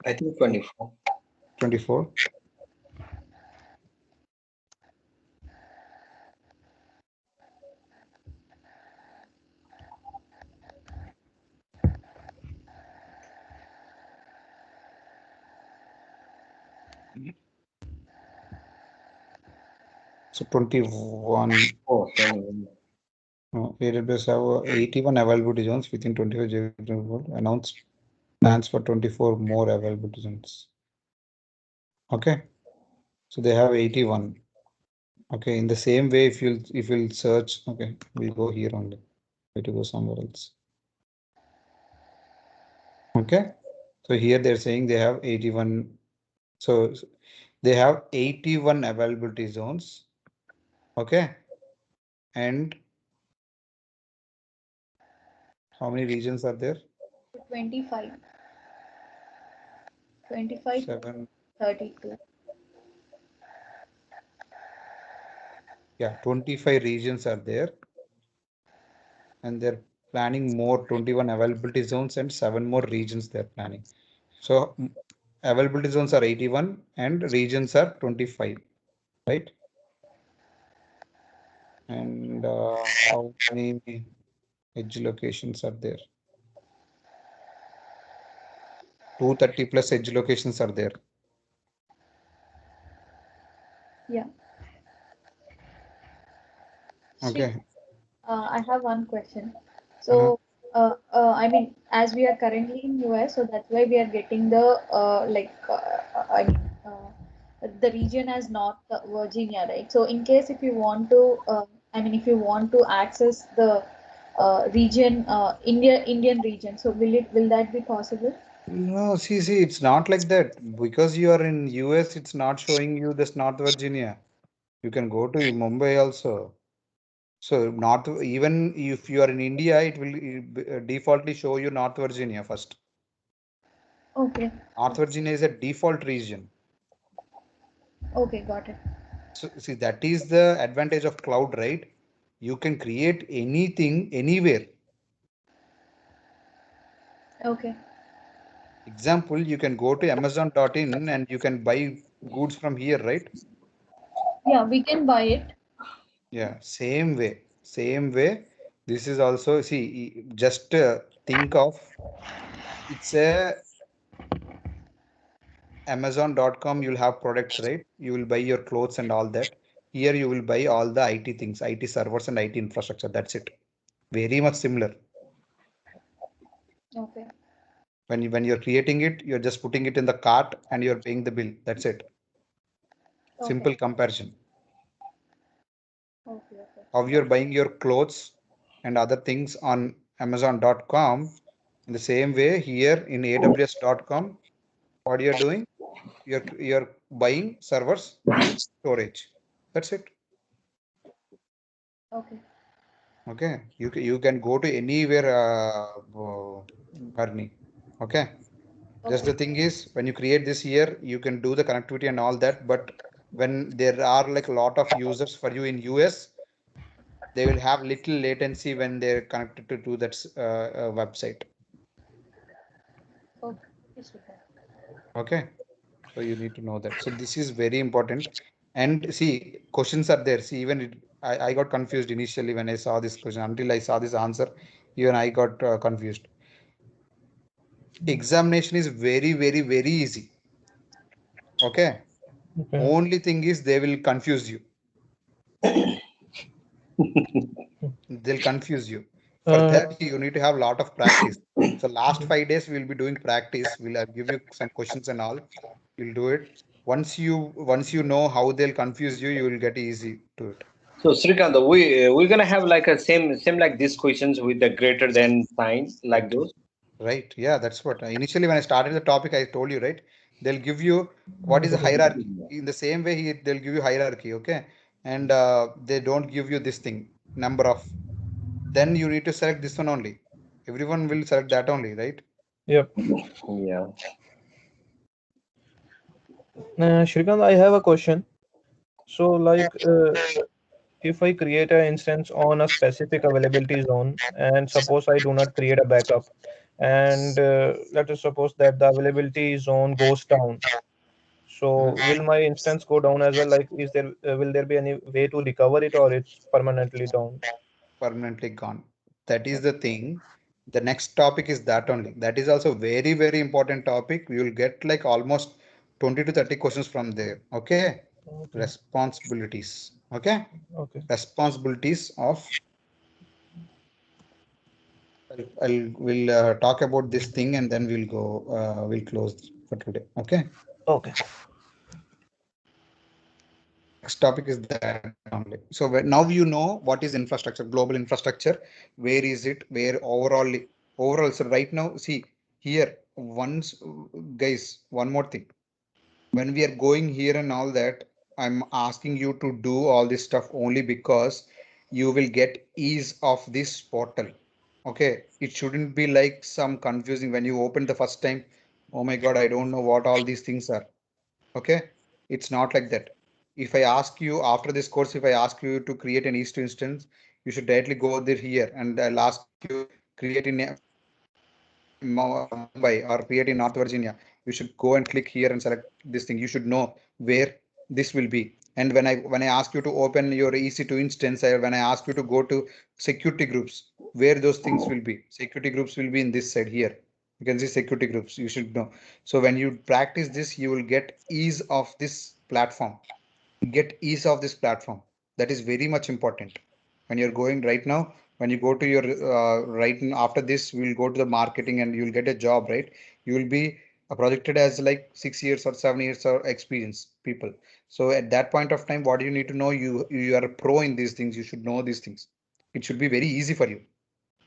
I think 24.
24. So 21.
Oh, 21.
AWS have 81 availability zones within 25 geographical world. Announced plans for 24 more availability zones. Okay. So they have 81. Okay. In the same way, if you'll search, okay, we'll go here only. Way to go somewhere else. Okay. So here they're saying they have 81. So they have 81 availability zones. Okay. And how many regions are there?
25. 25 to
7.
32.
Yeah, 25 regions are there. And they're planning more 21 availability zones and 7 more regions they're planning. So availability zones are 81 and regions are 25, right? And how many edge locations are there? 230 plus edge locations are there.
Yeah.
Okay.
I have one question. So, I mean, as we are currently in US, so that's why we are getting the I mean, the region as North Virginia, right? So, in case if you want to, I mean, if you want to access the region, Indian region, so will that be possible?
No, see, it's not like that. Because you are in US, it's not showing you this North Virginia. You can go to Mumbai also. So North, even if you are in India, it will defaultly show you North Virginia first.
Okay.
North Virginia is a default region.
Okay, got it.
So see, that is the advantage of cloud, right? You can create anything anywhere.
Okay.
Example, you can go to Amazon.in and you can buy goods from here, right?
Yeah, we can buy it.
Yeah, same way. This is also, see, just think of, it's a Amazon.com, you'll have products, right? You will buy your clothes and all that. Here you will buy all the IT things, IT servers and IT infrastructure. That's it. Very much similar.
Okay.
When you're creating it, you're just putting it in the cart and you're paying the bill. That's it. Simple
Okay.
comparison.
Okay. Okay.
How you're buying your clothes and other things on Amazon.com. In the same way, here in AWS.com, what you're doing, you're buying servers and storage. That's it.
Okay.
Okay, you can go to anywhere, Harni. Okay, just the
Okay.
thing is, when you create this here, you can do the connectivity and all that. But when there are like a lot of users for you in US, they will have little latency when they're connected to that website.
Okay. Yes, we can.
Okay, so you need to know that. So this is very important. And see, questions are there. See, even I got confused initially when I saw this question. Until I saw this answer, even I got confused. Examination is very, very, very easy. Okay.
Okay.
Only thing is they will confuse you. They'll confuse you. For that, you need to have a lot of practice. So last 5 days we'll be doing practice. We'll give you some questions and all. You'll do it. Once you know how they'll confuse you, you will get easy to it.
So Srikant, we're gonna have like a same like these questions with the greater than sign like
Right.
those.
Right. Yeah, that's what initially when I started the topic, I told you, right? They'll give you what is the hierarchy. In the same way, they'll give you hierarchy, okay? And they don't give you this thing, number of. Then you need to select this one only. Everyone will select that only, right?
Yep.
Yeah.
Shrikant, I have a question. So, like, if I create an instance on a specific availability zone, and suppose I do not create a backup, and let us suppose that the availability zone goes down. So,
Mhm.
will my instance go down as well? Like, will there be any way to recover it, or it's permanently down?
Permanently gone. That is the thing. The next topic is that only. That is also very, very important topic. You will get like almost 20 to 30 questions from there. Okay.
Okay.
Responsibilities. Okay.
Okay.
Responsibilities of, we'll talk about this thing and then we'll close for today. Okay.
Okay.
Next topic is that only. So now you know what is infrastructure, global infrastructure, where is it, where overall. So right now, see here, once, guys, one more thing. When we are going here and all that, I'm asking you to do all this stuff only because you will get ease of this portal. Okay, it shouldn't be like some confusing when you open the first time. Oh my God, I don't know what all these things are. Okay, it's not like that. If I ask you after this course, if I ask you to create an East instance, you should directly go there here and I'll ask you create in Mumbai or create in North Virginia. You should go and click here and select this thing. You should know where this will be. And when I ask you to open your EC2 instance, or when I ask you to go to security groups, where those things will be. Security groups will be in this side here. You can see security groups. You should know. So when you practice this, you will get ease of this platform. Get ease of this platform. That is very much important. When you're going right now, when you go to your after this, we'll go to the marketing and you'll get a job, right? You will be projected as like 6 years or 7 years or experience people. So at that point of time, what do you need to know? You are a pro in these things. You should know these things. It should be very easy for you.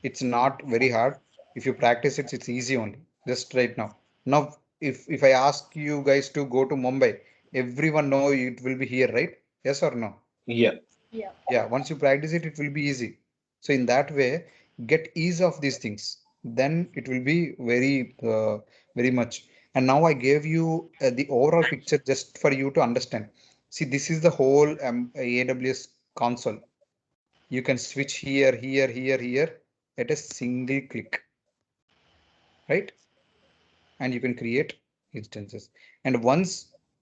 It's not very hard. If you practice it, it's easy only. Just right now. Now, if I ask you guys to go to Mumbai, everyone know it will be here, right? Yes or no?
Yeah.
Yeah.
Yeah, once you practice it, it will be easy. So in that way, get ease of these things. Then it will be very much. And now I gave you the overall picture just for you to understand. See, this is the whole AWS console. You can switch here, here, here, here at a single click, right? And you can create instances. And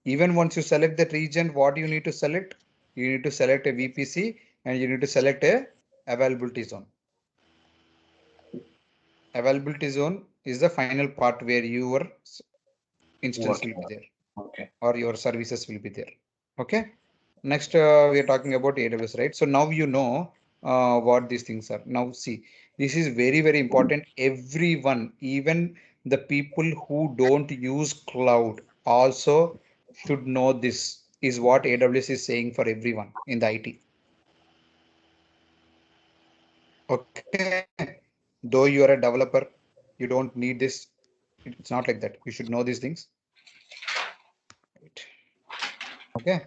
even once you select that region, what you need to select? You need to select a VPC and you need to select a availability zone. Availability zone is the final part where your instance will be there.
Okay.
Or your services will be there. Okay. Next, we are talking about AWS, right? So now you know what these things are. Now see, this is very, very important. Everyone, even the people who don't use cloud also should know this is what AWS is saying for everyone in the IT. Okay. Though you are a developer, you don't need this. It's not like that. You should know these things. Right. Okay.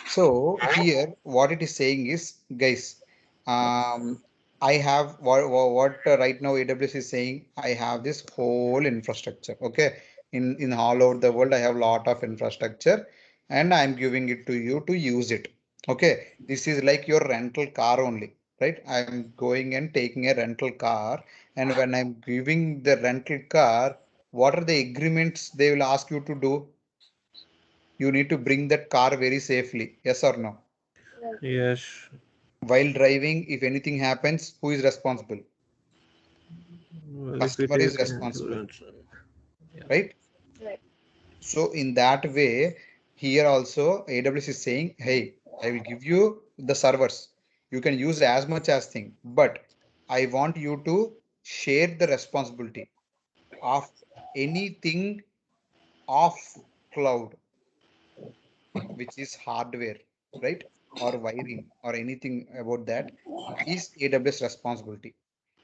So here, what it is saying is, guys, I have what right now AWS is saying. I have this whole infrastructure. Okay, in all over the world, I have lot of infrastructure, and I'm giving it to you to use it. Okay, this is like your rental car only, right? I'm going and taking a rental car, and when I'm giving the rental car, what are the agreements they will ask you to do? You need to bring that car very safely. Yes or no?
Yes.
While driving, if anything happens, who is responsible?
Well, if we
Customer is
take
responsible,
insurance,
right?
Right.
So in that way, here also AWS is saying, hey, I will give you the servers. You can use as much as thing, but I want you to share the responsibility of anything off cloud, which is hardware, right? Or wiring or anything about that is AWS responsibility.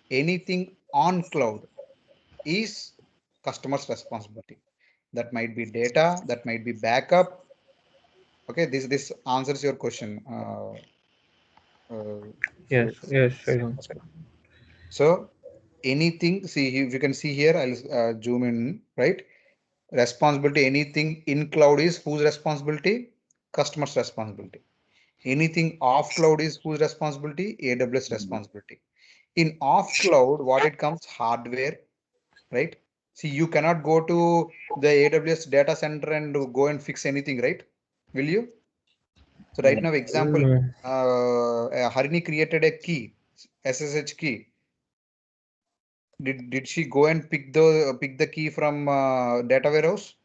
Anything on cloud is customer's responsibility. That might be data, that might be backup. Okay, this answers your question.
yes, yes, Shagun.
Okay. So anything, see if you can see here, I'll zoom in, right? Responsibility, anything in cloud is whose responsibility? Customer's responsibility. Anything off cloud is whose responsibility? AWS responsibility. In off cloud, what it comes? Hardware, right? See, you cannot go to the AWS data center and go and fix anything, right? Will you? So right now, example,
Mm,
Harini created a key, SSH key. Did she go and pick the key from data warehouse?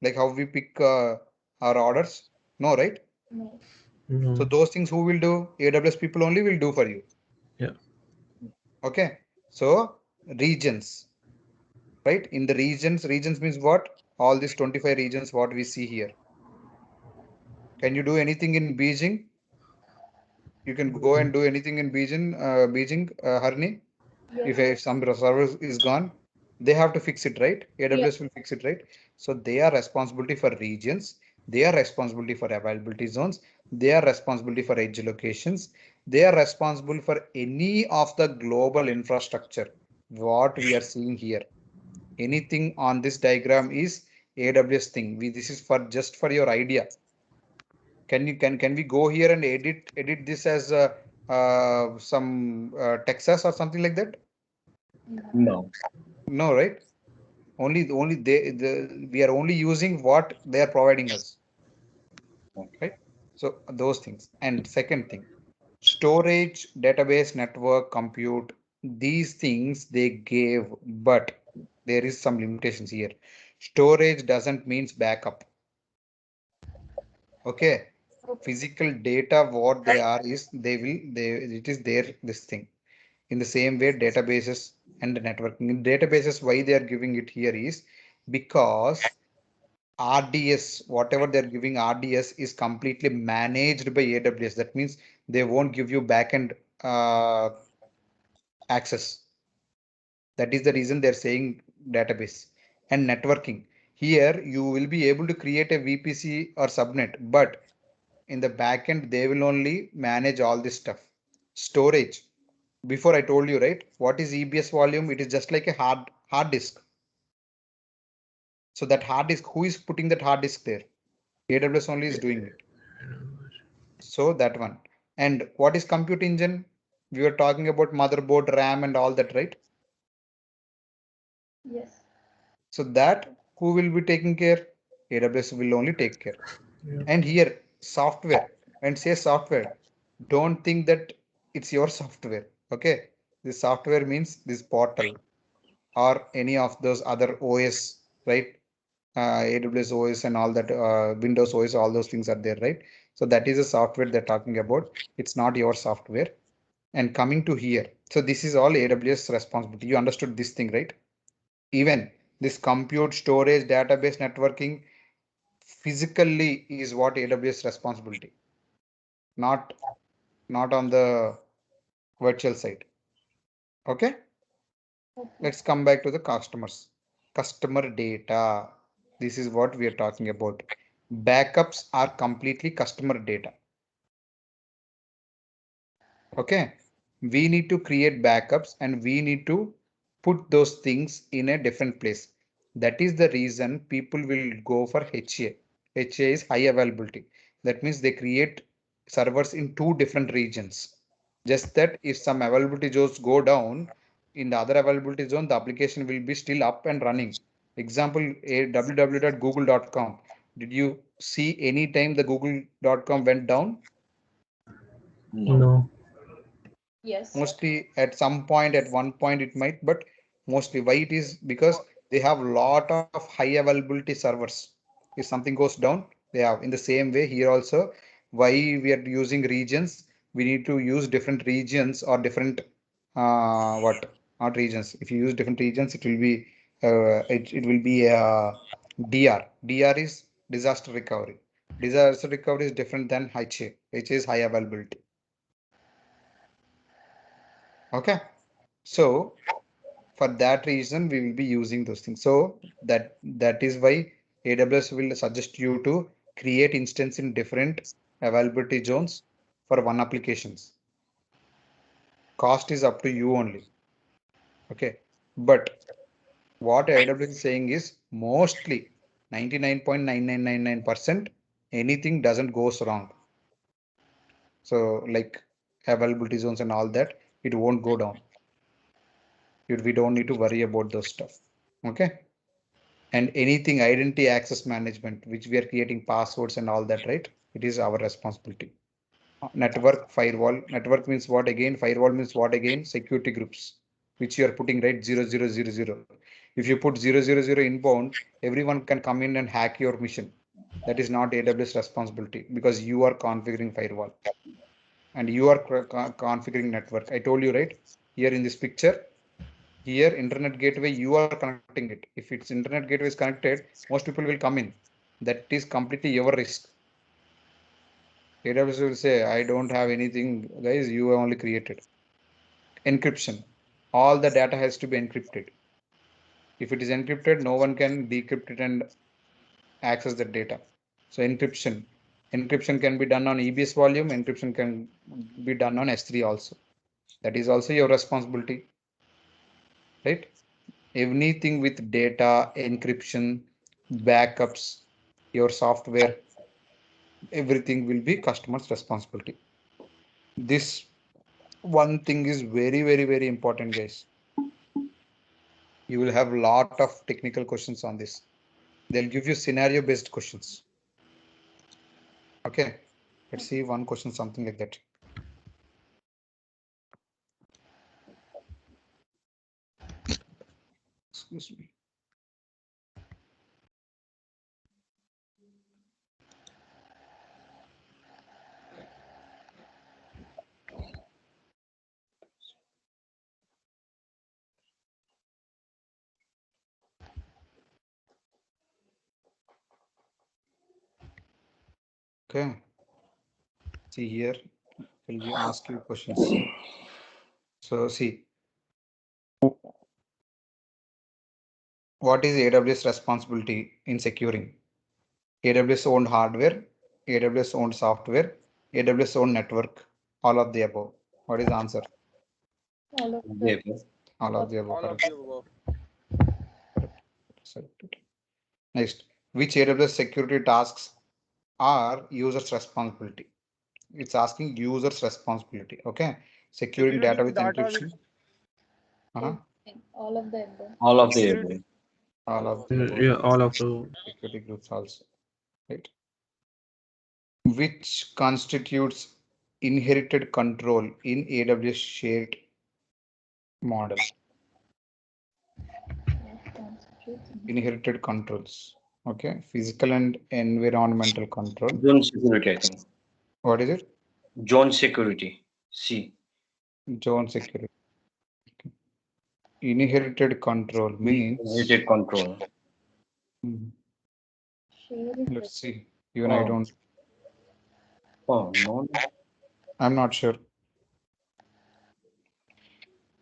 Like how we pick our orders? No, right?
No.
no.
So those things who will do? AWS people only will do for you.
Yeah.
Okay. So regions, right? In the regions means what? All these 25 regions, what we see here. Can you do anything in Beijing? You can go and do anything in Beijing, Harni.
Yes.
If some server is gone, they have to fix it, right? AWS will fix it, right? So they are responsibility for regions. They are responsibility for availability zones. They are responsibility for edge locations. They are responsible for any of the global infrastructure. What we are seeing here, anything on this diagram is AWS thing. This is for just for your idea. Can we go here and edit this as some Texas or something like that?
No.
No, right? Only we are only using what they are providing us, right? So those things. And second thing, storage, database, network, compute, these things they gave, but there is some limitations here. Storage doesn't means backup. Okay. Physical data, what they are is it is their this thing. In the same way, databases and networking. In databases, why they are giving it here is because RDS, whatever they're giving RDS is completely managed by AWS. That means they won't give you backend access. That is the reason they're saying database and networking. Here you will be able to create a VPC or subnet, but in the backend they will only manage all this stuff. Storage. Before I told you, right? What is EBS volume? It is just like a hard disk. So that hard disk, who is putting that hard disk there? AWS only is doing it. So that one. And what is compute engine? We were talking about motherboard, RAM and all that, right?
Yes.
So that who will be taking care? AWS will only take care.
Yeah.
And here software. and say software, don't think that it's your software. Okay, this software means this portal or any of those other OS, right? AWS OS and all that, Windows OS, all those things are there, right? So that is a software they're talking about. It's not your software. And coming to here, so this is all AWS responsibility. You understood this thing, right? Even this compute, storage, database, networking, physically is what AWS responsibility, not on the virtual side. Okay, let's come back to the customers. Customer data. This is what we are talking about. Backups are completely customer data. Okay, we need to create backups and we need to put those things in a different place. That is the reason people will go for HA. HA is high availability. That means they create servers in two different regions. Just that if some availability zones go down, in the other availability zone, the application will be still up and running. Example, www.google.com. Did you see any time the google.com went down?
No.
Yes.
Mostly at some point, at one point it might, but mostly why it is because they have lot of high availability servers. If something goes down, they have. In the same way here also, why we are using regions, we need to use different regions or different what not regions. If you use different regions, it will be it will be DR is disaster recovery. Disaster recovery is different than HA. HA is high availability. Okay, so for that reason we will be using those things. So that is why AWS will suggest you to create instance in different availability zones for one applications. Cost is up to you only. Okay, but what AWS is saying is mostly 99.9999% anything doesn't goes wrong. So like availability zones and all that, it won't go down. We don't need to worry about those stuff. Okay. And anything identity access management, which we are creating passwords and all that, right? It is our responsibility. Network firewall. Network means what again? Firewall means what again? Security groups, which you are putting, right? 0000. If you put 000 inbound, everyone can come in and hack your mission. That is not AWS responsibility because you are configuring firewall and you are configuring network. I told you, right? Here in this picture, here internet gateway, you are connecting it. If its internet gateway is connected, most people will come in. That is completely your risk. AWS will say, I don't have anything, guys, you have only created. Encryption. All the data has to be encrypted. If it is encrypted, no one can decrypt it and access the data. So encryption. Encryption can be done on EBS volume. Encryption can be done on S3 also. That is also your responsibility, right? Anything with data, encryption, backups, your software, everything will be customer's responsibility. This one thing is very, very, very important, guys. You will have a lot of technical questions on this. They'll give you scenario based questions. Okay, let's see one question, something like that. Excuse me. Okay, see here, will ask you questions. So see, what is AWS responsibility in securing? AWS owned hardware, AWS owned software, AWS owned network, all of the above. What is the answer?
All of
Yeah.
the
All of the above.
All of
Correct.
the above.
Correct. Next, which AWS security tasks are users' responsibility? It's asking users' responsibility. Okay, securing
Security
data
of
with
data
encryption.
all of the above.
All of the
security.
All of the above.
Yeah, all of the.
Security groups also. Right. which constitutes inherited control in AWS shared model. Inherited controls. Okay, physical and environmental control.
Zone security, I think.
What is it?
Zone security. C.
Zone security. Okay. Inherited control means.
Inherited control.
Let's see. Even I don't.
Oh, no.
I'm not sure.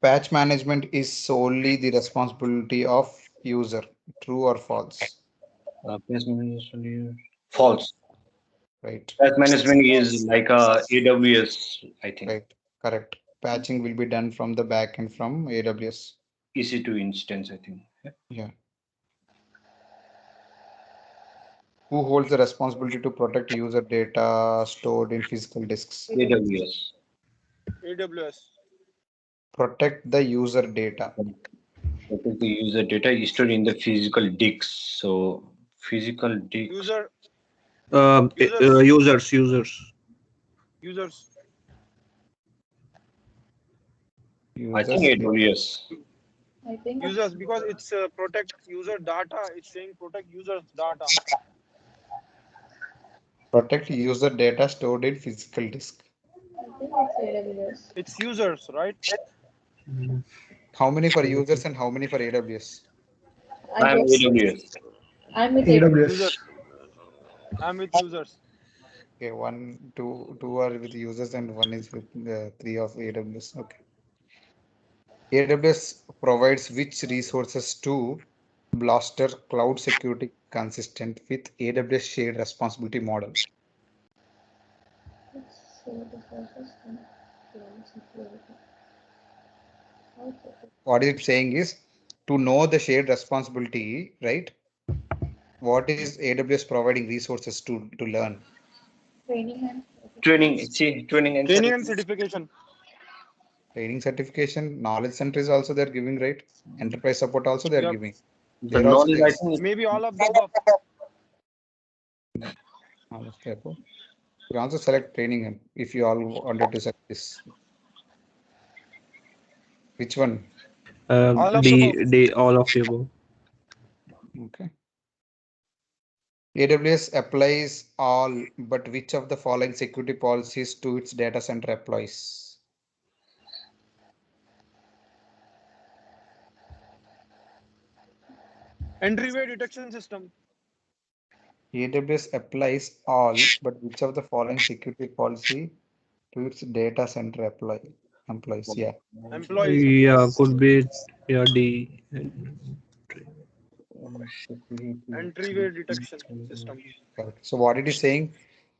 Patch management is solely the responsibility of user. True or false?
Patch management. False.
Right.
Patch management is like AWS, I think.
Right. Correct. Patching will be done from the backend from AWS.
EC2 instance, I think.
Yeah. Who holds the responsibility to protect user data stored in physical disks?
AWS.
AWS.
Protect the user data.
Because the user data is stored in the physical disks. So physical disk.
User.
Users.
Users.
I think
Users.
AWS.
I think
Users, because it's protect user data. It's saying protect users data.
Protect user data stored in physical disk.
it's AWS.
It's users, right?
How many for users and how many for AWS?
I'm AWS.
I'm with
Users. I'm with users.
Okay, two are with users and one is with three of AWS. Okay. AWS provides which resources to Blaster cloud security consistent with AWS shared responsibility model? What it's saying is to know the shared responsibility, right? What is AWS providing resources to learn?
Training. See, training and
Training and certification.
Training certification, knowledge center is also they're giving, right? Enterprise support also they're
Yep.
giving.
the
They're also
knowledge, I think,
Maybe all of the above.
all of the above. You can also select training if you all wanted to select this. Which one?
All of the above.
All of the above.
Okay. AWS applies all, but which of the following security policies to its data center employees?
Entryway detection system.
AWS applies all, but which of the following security policy to its data center employees? Yeah.
Employees.
Yeah, could be D.
Entryway detection system.
Correct. So what it is saying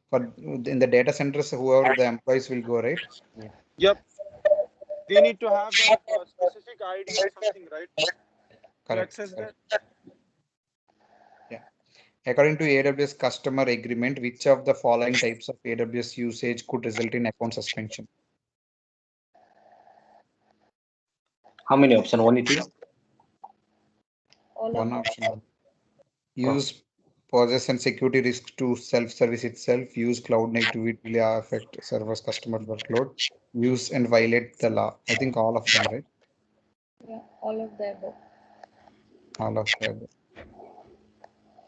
for in the data centers, whoever the employees will go, right?
Yep. They need to have that specific ID or something, right? To
Correct.
access
Correct.
that.
Yeah. According to AWS customer agreement, which of the following types of AWS usage could result in account suspension?
how many options? 1, 2?
One option. Use poses and security risks to self-service itself. Use cloud negativity will affect servers customer workload. Use and violate the law. I think all of them, right?
Yeah, all of the above.
All of them.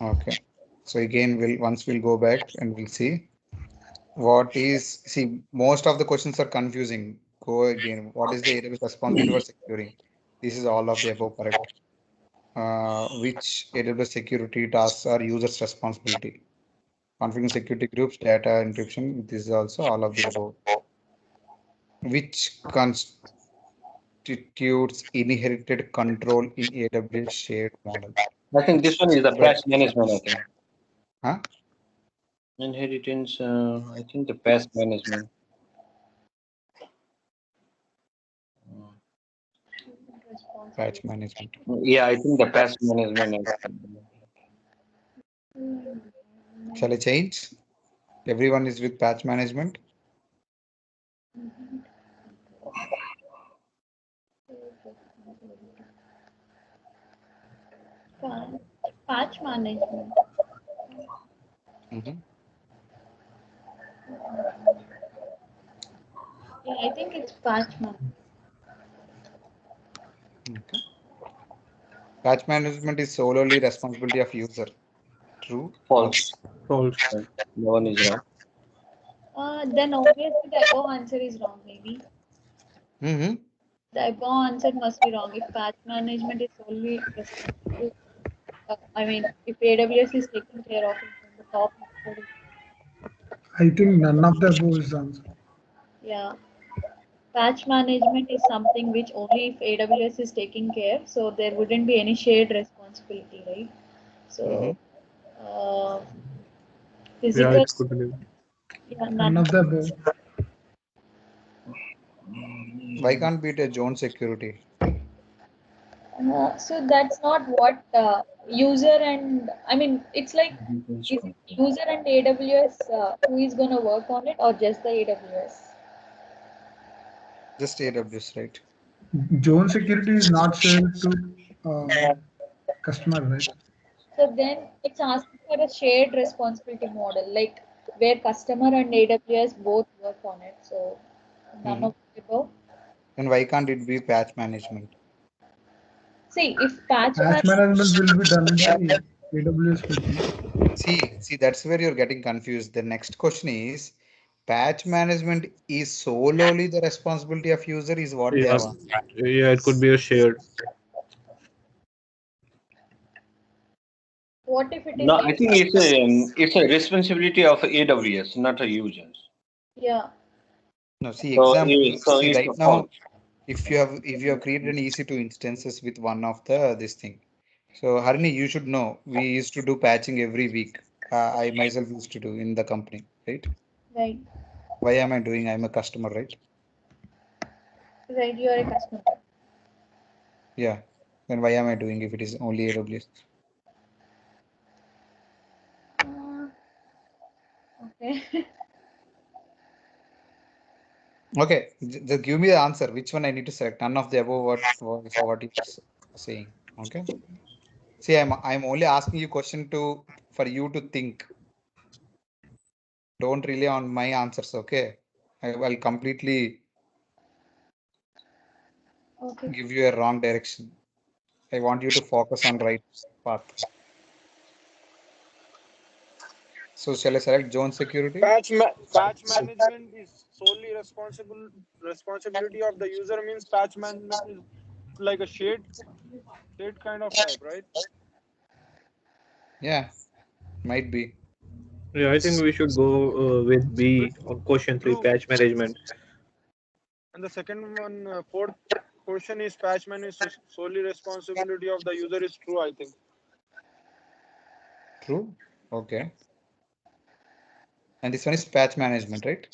Okay. So again, we'll go back and we'll see most of the questions are confusing. Go again. What is the AWS responsibility for securing? This is all of the above, correct? Which AWS security tasks are users' responsibility? Configuring security groups, data encryption. This is also all of the above. Which constitutes inherited control in AWS shared model?
I think this one is the patch management, I think.
Huh?
Inheritance, I think the patch management.
Patch management.
Yeah, I think the patch management.
Shall I change? Everyone is with patch management.
Patch management. Yeah, I think it's patch management.
Okay. Patch management is solely responsibility of user. True.
False.
False.
No one is wrong.
Then obviously the above answer is wrong, maybe.
Mm-hmm.
The above answer must be wrong. If patch management is solely responsible, I mean, if AWS is taking care of it from the top, method,
I think none of the above is the answer.
yeah. Patch management is something which only if AWS is taking care, so there wouldn't be any shared responsibility, right? So, uh,
Yeah,
physical,
it could be.
yeah,
None of the above.
Why can't be it a zone security?
So that's not what user and I mean it's like is it user and AWS who is gonna work on it or just the AWS?
Just AWS, right?
Zone security is not shared to customer, right?
So then it's asking for a shared responsibility model, like where customer and AWS both work on it. So none
Mm-hmm.
of the above.
And why can't it be patch management?
See, if patch
Patch management will be done by AWS people.
See, that's where you're getting confused. The next question is patch management is solely the responsibility of user is what they
Yeah,
have asked.
yeah, it could be a shared.
what if it is
No, I think it's a responsibility of AWS, not a users.
yeah.
No, see,
So,
example,
so
see
it's
right
a
now,
false.
if you have created an EC2 instances with one of the this thing. So Harini, you should know we used to do patching every week. I myself used to do in the company, right?
Right.
Why am I doing? I'm a customer, right?
Right, you are a customer.
Yeah. Then why am I doing if it is only AWS?
Uh, okay.
Okay, just give me the answer. Which one I need to select? None of the above. What it's saying. Okay. See, I'm only asking you question for you to think. Don't rely on my answers. Okay. I will completely
Okay.
give you a wrong direction. I want you to focus on right path. So shall I select zone security?
Patch management is solely responsibility of the user means patch management is like a shade kind of type, right?
Yeah, might be.
Yeah, I think we should go with B on question 3,
True.
patch management.
And the second one, fourth question is patch man is solely responsibility of the user is true, I think.
True. Okay. And this one is patch management, right?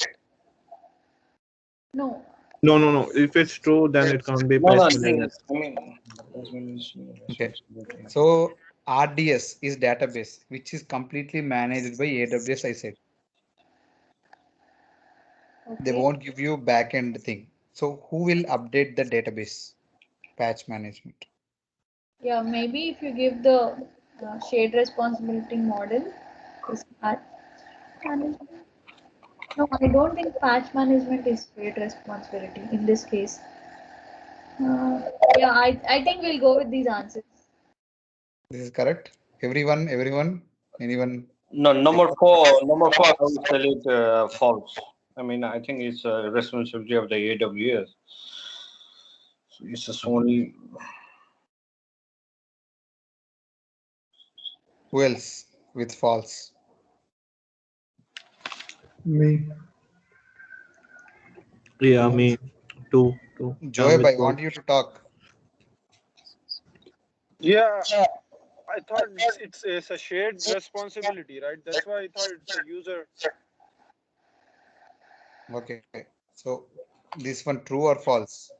No.
No, no, no. If it's true, then it can't be
No,
patch
no,
management.
I mean,
Okay. So RDS is database, which is completely managed by AWS, I said. They
Okay.
won't give you backend thing. So who will update the database? Patch management.
Yeah, maybe if you give the shared responsibility model, is patch management. No, I don't think patch management is shared responsibility in this case. Uh, yeah, I think we'll go with these answers.
This is correct. Everyone, anyone?
no, number four, I would tell it false. I mean, I think it's a responsibility of the AWS. So it's just only
Who else with false?
Me.
Yeah, me. Two. I'm
Joab,
with
I
both.
want you to talk.
Yeah, I thought it's a shared responsibility, right? That's why I thought it's a user.
Okay. So this one true or false?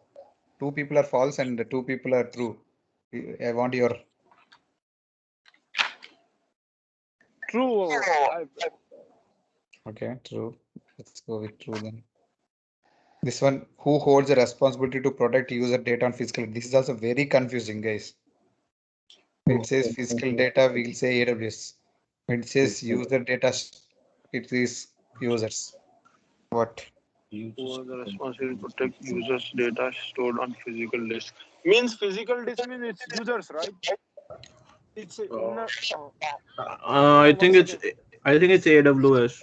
Two people are false and the two people are true. I want your
True.
okay, true. Let's go with true then. This one, who holds the responsibility to protect user data on physical? This is also very confusing, guys. When it says physical data, we'll say AWS. When it says user data, it is users. What?
You
Who
just
are the responsible to protect users' data stored on physical disk? Means physical disk means it's users, right? It's a inner.
I think
One
it's
second.
AWS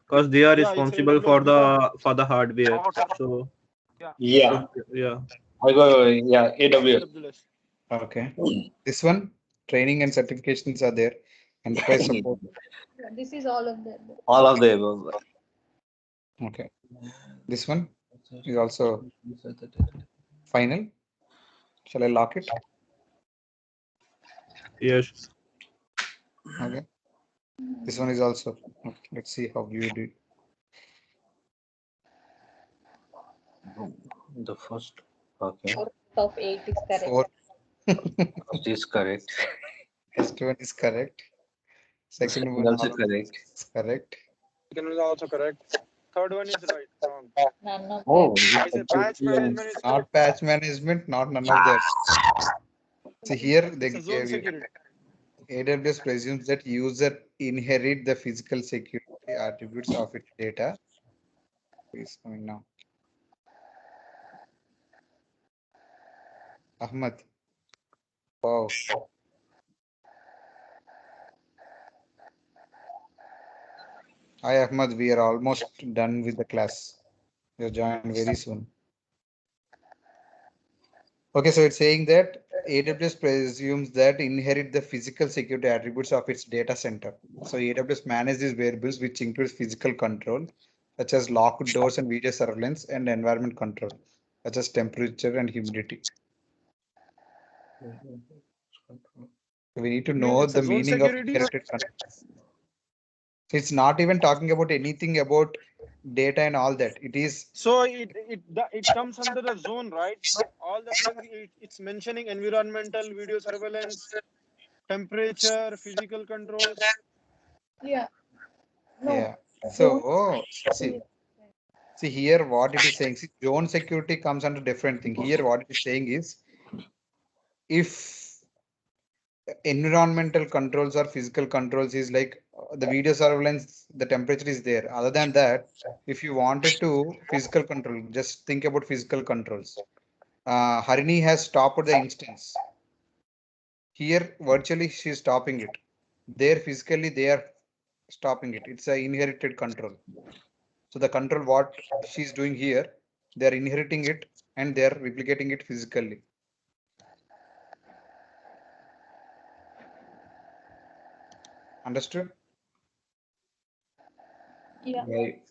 because they are
Yeah, it's
responsible
AWS because
for the hardware.
out of
So
yeah,
yeah.
yeah.
I go yeah AWS.
AWS.
Okay. This one, training and certifications are there. Enterprise support.
This is all of them.
All of the above.
Okay. This one is also final. Shall I lock it?
Yes.
Okay. This one is also. Okay. Let's see how you do.
The first. Okay.
4 of 8 is correct.
4.
First is correct.
First one is correct. Second
Second
one
also
also
correct.
is correct.
Second one is also correct. Third one is right. Wrong.
None of
Oh,
them.
I say patch management is
Not
correct.
patch management, not none of that. See here they
It's a zone
gave you.
security.
AWS presumes that user inherit the physical security attributes of its data. Please coming now. Ahmad. Wow. Hi Ahmad, we are almost done with the class. You'll join very soon. Okay, so it's saying that AWS presumes that inherit the physical security attributes of its data center. So AWS manages these variables, which includes physical control, such as locked doors and video surveillance, and environment control, such as temperature and humidity. We need to know
It's
the
a zone
meaning of
security.
inherited control. So it's not even talking about anything about data and all that. It is
So it comes under the zone, right? All the things it's mentioning environmental, video surveillance, temperature, physical controls.
Yeah. No.
yeah.
Zone
So see here what it is saying. See, zone security comes under different thing. Here what it is saying is if environmental controls or physical controls is like the video surveillance, the temperature is there. Other than that, if you wanted to physical control, just think about physical controls. Harini has stopped the instance. Here virtually she is stopping it. There physically they are stopping it. It's a inherited control. So the control what she's doing here, they are inheriting it and they are replicating it physically. Understood?
Yeah.
Right.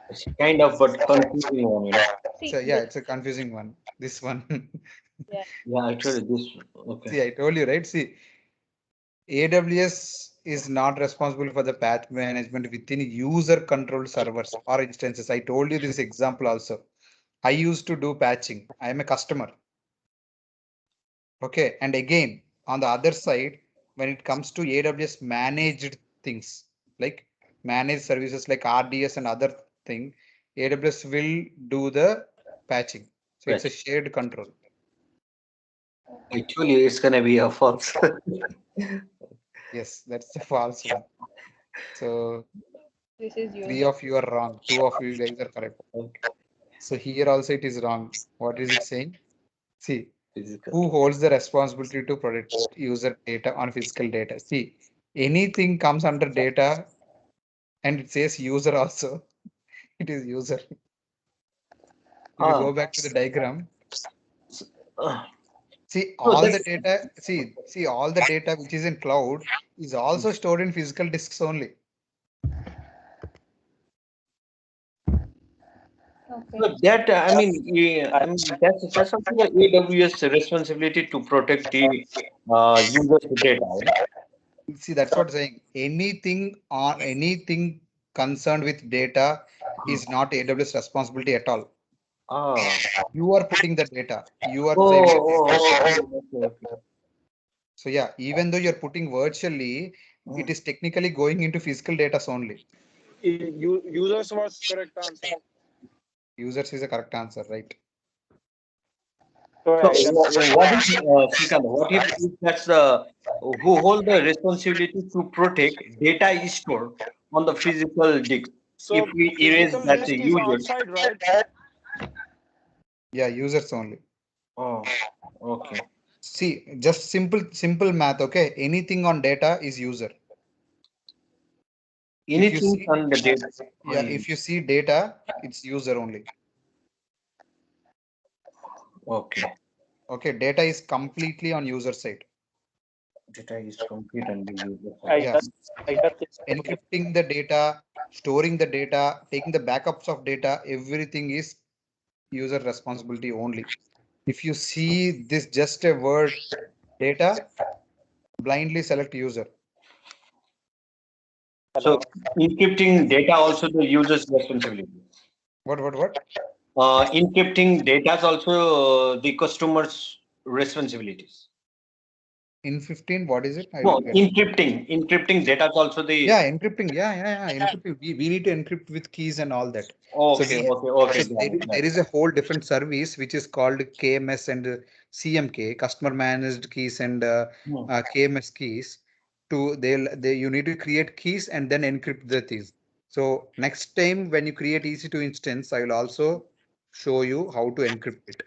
It's kind of but confusing one, you know.
So yeah, it's a confusing one. This one.
Yeah, actually this okay.
See, I told you, right? See, AWS is not responsible for the patch management within user controlled servers or instances. I told you this example also. I used to do patching. I am a customer. Okay. And again, on the other side, when it comes to AWS managed things like managed services like RDS and other thing, AWS will do the patching. So it's a shared control.
I told you it's gonna be a false.
Yes, that's the false one. So
This is
3
user.
of you are wrong. 2 of you guys are correct. So here also it is wrong. What is it saying? See, who holds the responsibility to protect user data on physical data? See, anything comes under data and it says user also. It is user. If you go back to the diagram, see all the data, see all the data which is in cloud is also stored in physical disks only.
Okay.
So that I mean, yeah, I mean that's also the AWS responsibility to protect the user's data.
See, that's what I'm saying. Anything concerned with data is not AWS responsibility at all.
Ah.
You are putting the data. You are saving the data.
Okay.
So yeah, even though you're putting virtually, it is technically going into physical data only.
Users was correct answer.
Users is a correct answer, right?
So
So
yeah,
what if Srikant, what if that's the who hold the responsibility to protect data is stored on the physical disk?
So
if we erase
physical
that
disk is
user.
outside, right?
Yeah, users only.
Oh, okay.
See, just simple math. Okay, anything on data is user. If you
Anything
see,
on the data.
yeah, if you see data, it's user only.
Okay.
Okay, data is completely on user side.
Data is complete on the user
Yeah,
side.
encrypting the data, storing the data, taking the backups of data, everything is user responsibility only. If you see this just a word data, blindly select user.
So encrypting data also the user's responsibility.
What?
Encrypting data is also the customer's responsibilities.
In 15, what is it? I
No,
didn't get it.
encrypting data is also the.
Yeah, encrypting. Yeah. Encrypting. We need to encrypt with keys and all that.
Okay, okay.
So there is a whole different service which is called KMS and CMK, customer managed keys and KMS keys. They you need to create keys and then encrypt the keys. So next time when you create EC2 instance, I will also show you how to encrypt it.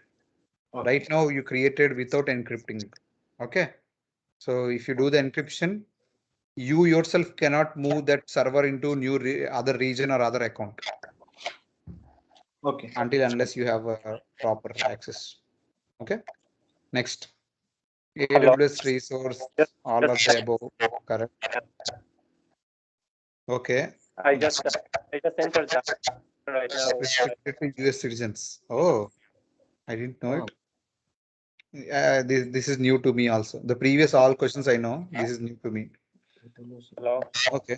Okay.
Right now you created without encrypting. Okay. So if you do the encryption, you yourself cannot move that server into other region or other account.
Okay.
Unless you have a proper access. Okay. Next. AWS resource, all of the above, correct. Okay.
I just entered that right now.
Restricted to US citizens. Oh, I didn't know it. This is new to me also. The previous all questions I know. This is new to me.
Hello.
Okay.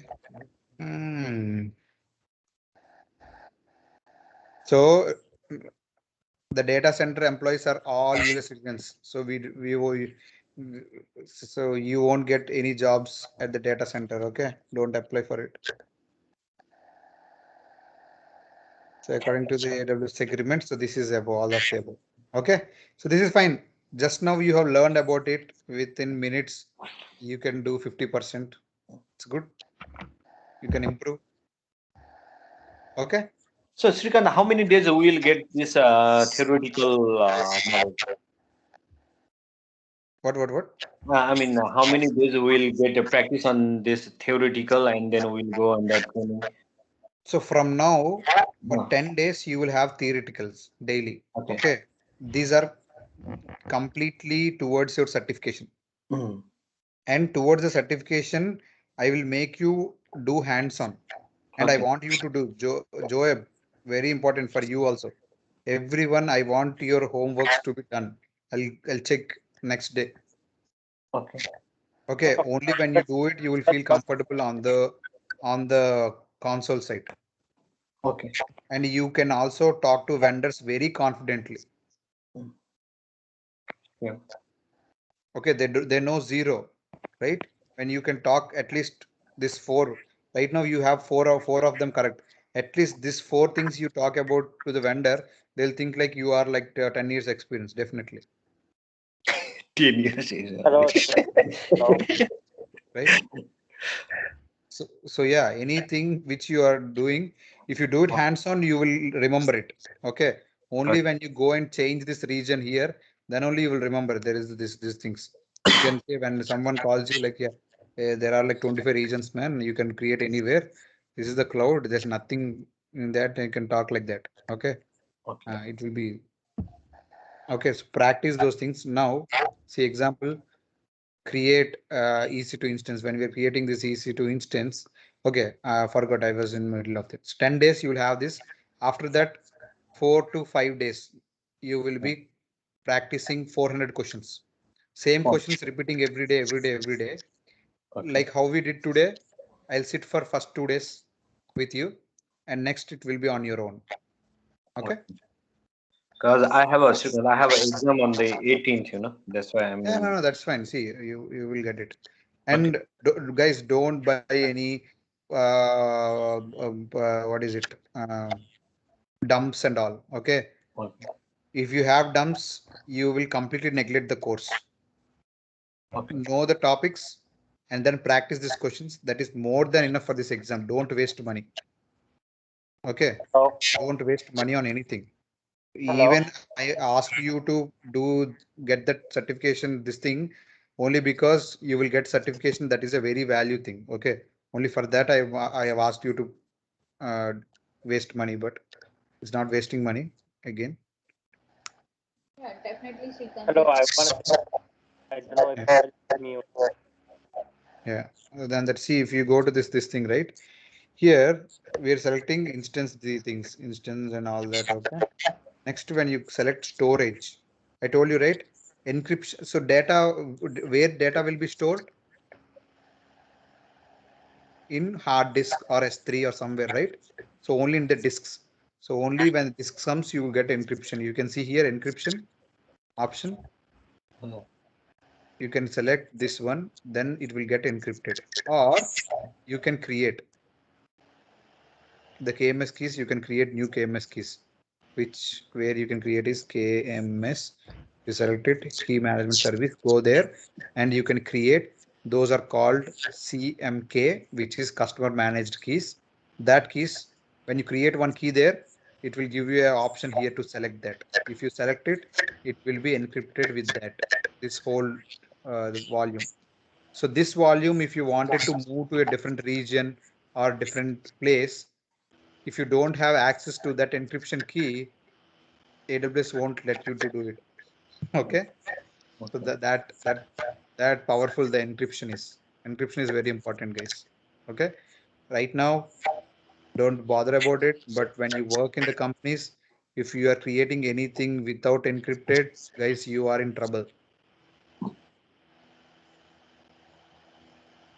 So the data center employees are all US citizens. So so you won't get any jobs at the data center. Okay, don't apply for it. So according to the AWS agreement, so this is above all of the above. Okay, so this is fine. Just now you have learned about it within minutes. You can do 50%. It's good. You can improve. Okay.
So Srikant, how many days we will get this theoretical knowledge?
What?
I mean, how many days we will get a practice on this theoretical, and then we'll go on that training?
So from now, for 10 days, you will have theoreticals daily. Okay. These are completely towards your certification. And towards the certification, I will make you do hands-on. And I want you to do, Joab, very important for you also. Everyone, I want your homeworks to be done. I'll check next day. Okay. Only when you do it, you will feel comfortable on the console side.
Okay.
And you can also talk to vendors very confidently.
Yeah.
Okay, they know zero, right? When you can talk at least this four. Right now you have four of them correct. At least these four things you talk about to the vendor, they'll think like you are like 10 years experience, definitely.
10 years.
Hello.
Right? So yeah, anything which you are doing, if you do it hands-on, you will remember it. Okay. Only when you go and change this region here, then only you will remember there is these things. You can say when someone calls you like, yeah, there are like 25 regions, man, you can create anywhere. This is the cloud. There's nothing in that. You can talk like that. Okay. It will be okay. So practice those things now. See example, create EC2 instance. When we are creating this EC2 instance, okay, forgot I was in the middle of this. 10 days you will have this. After that, 4 to 5 days, you will be practicing 400 questions. Same questions repeating every day. Like how we did today, I'll sit for first 2 days with you and next it will be on your own. Okay.
Because I have an exam on the 18th, that's why I'm.
Yeah, no, that's fine. See, you will get it. And guys, don't buy any what is it? Dumps and all. Okay. If you have dumps, you will completely neglect the course. Know the topics and then practice these questions. That is more than enough for this exam. Don't waste money. Okay,
Hello.
don't waste money on anything.
Hello.
Even I asked you to get that certification, this thing, only because you will get certification. That is a very value thing. Okay, only for that I have asked you to waste money, but it's not wasting money again.
Yeah, definitely, Srikanth.
Hello. I don't know if
Yeah.
you me.
Yeah. Then that, see, if you go to this thing, right? Here we are selecting instance, the things, instance and all that. Okay. Next, when you select storage, I told you, right? Encryption. So data, where data will be stored? In hard disk or S3 or somewhere, right? So only in the disks. So only when disk comes, you will get encryption. You can see here encryption option. You can select this one, then it will get encrypted. Or you can create the KMS keys. You can create new KMS keys, which where you can create is KMS. You select it, key management service, go there, and you can create. Those are called CMK, which is customer managed keys. That keys, when you create one key there, it will give you an option here to select that. If you select it, it will be encrypted with that, this whole volume. So this volume, if you wanted to move to a different region or different place, if you don't have access to that encryption key, AWS won't let you to do it. Okay. So that powerful the encryption is. Encryption is very important, guys. Okay. Right now, don't bother about it. But when you work in the companies, if you are creating anything without encrypted, guys, you are in trouble.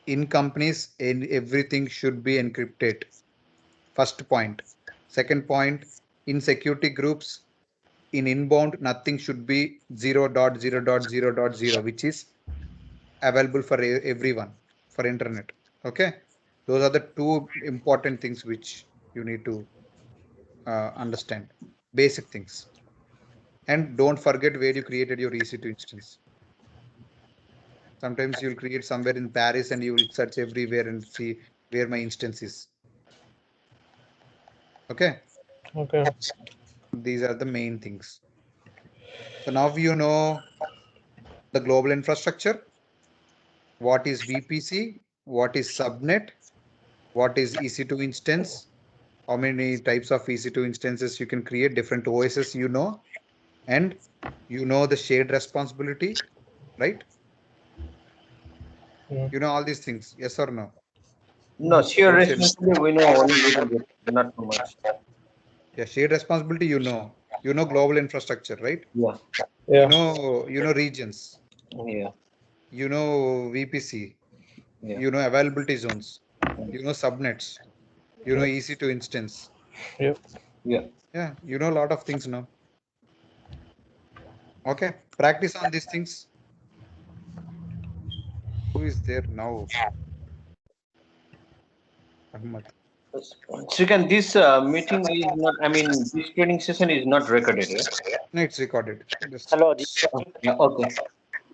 In companies, everything should be encrypted. First point. Second point, in security groups, in inbound, nothing should be 0.0.0.0, which is available for everyone for internet. Okay. Those are the two important things which you need to understand. Basic things. And don't forget where you created your EC2 instance. Sometimes you'll create somewhere in Paris and you will search everywhere and see where my instance is. Okay.
Okay.
These are the main things. So now you know the global infrastructure, what is VPC, what is subnet, what is EC2 instance, how many types of EC2 instances you can create, different OSs, and you know the shared responsibility, right?
Yeah.
You know all these things, yes or no?
No, sheer
Don't say no.
responsibility, we know only little bit, not too much.
Yeah, shared responsibility, you know global infrastructure, right?
Yeah,
Yeah.
You know regions,
yeah,
you know VPC,
yeah.
you know availability zones, you know subnets, you know
Yeah.
EC2 instance.
Yeah.
Yeah.
Yeah, you know a lot of things now. Okay, practice on these things. Who is there now? Ahmad.
Srikanth, this meeting is not, I mean, this training session is not recorded, yeah?
No, it's recorded. Just
Hello. This
Oh, yeah, okay.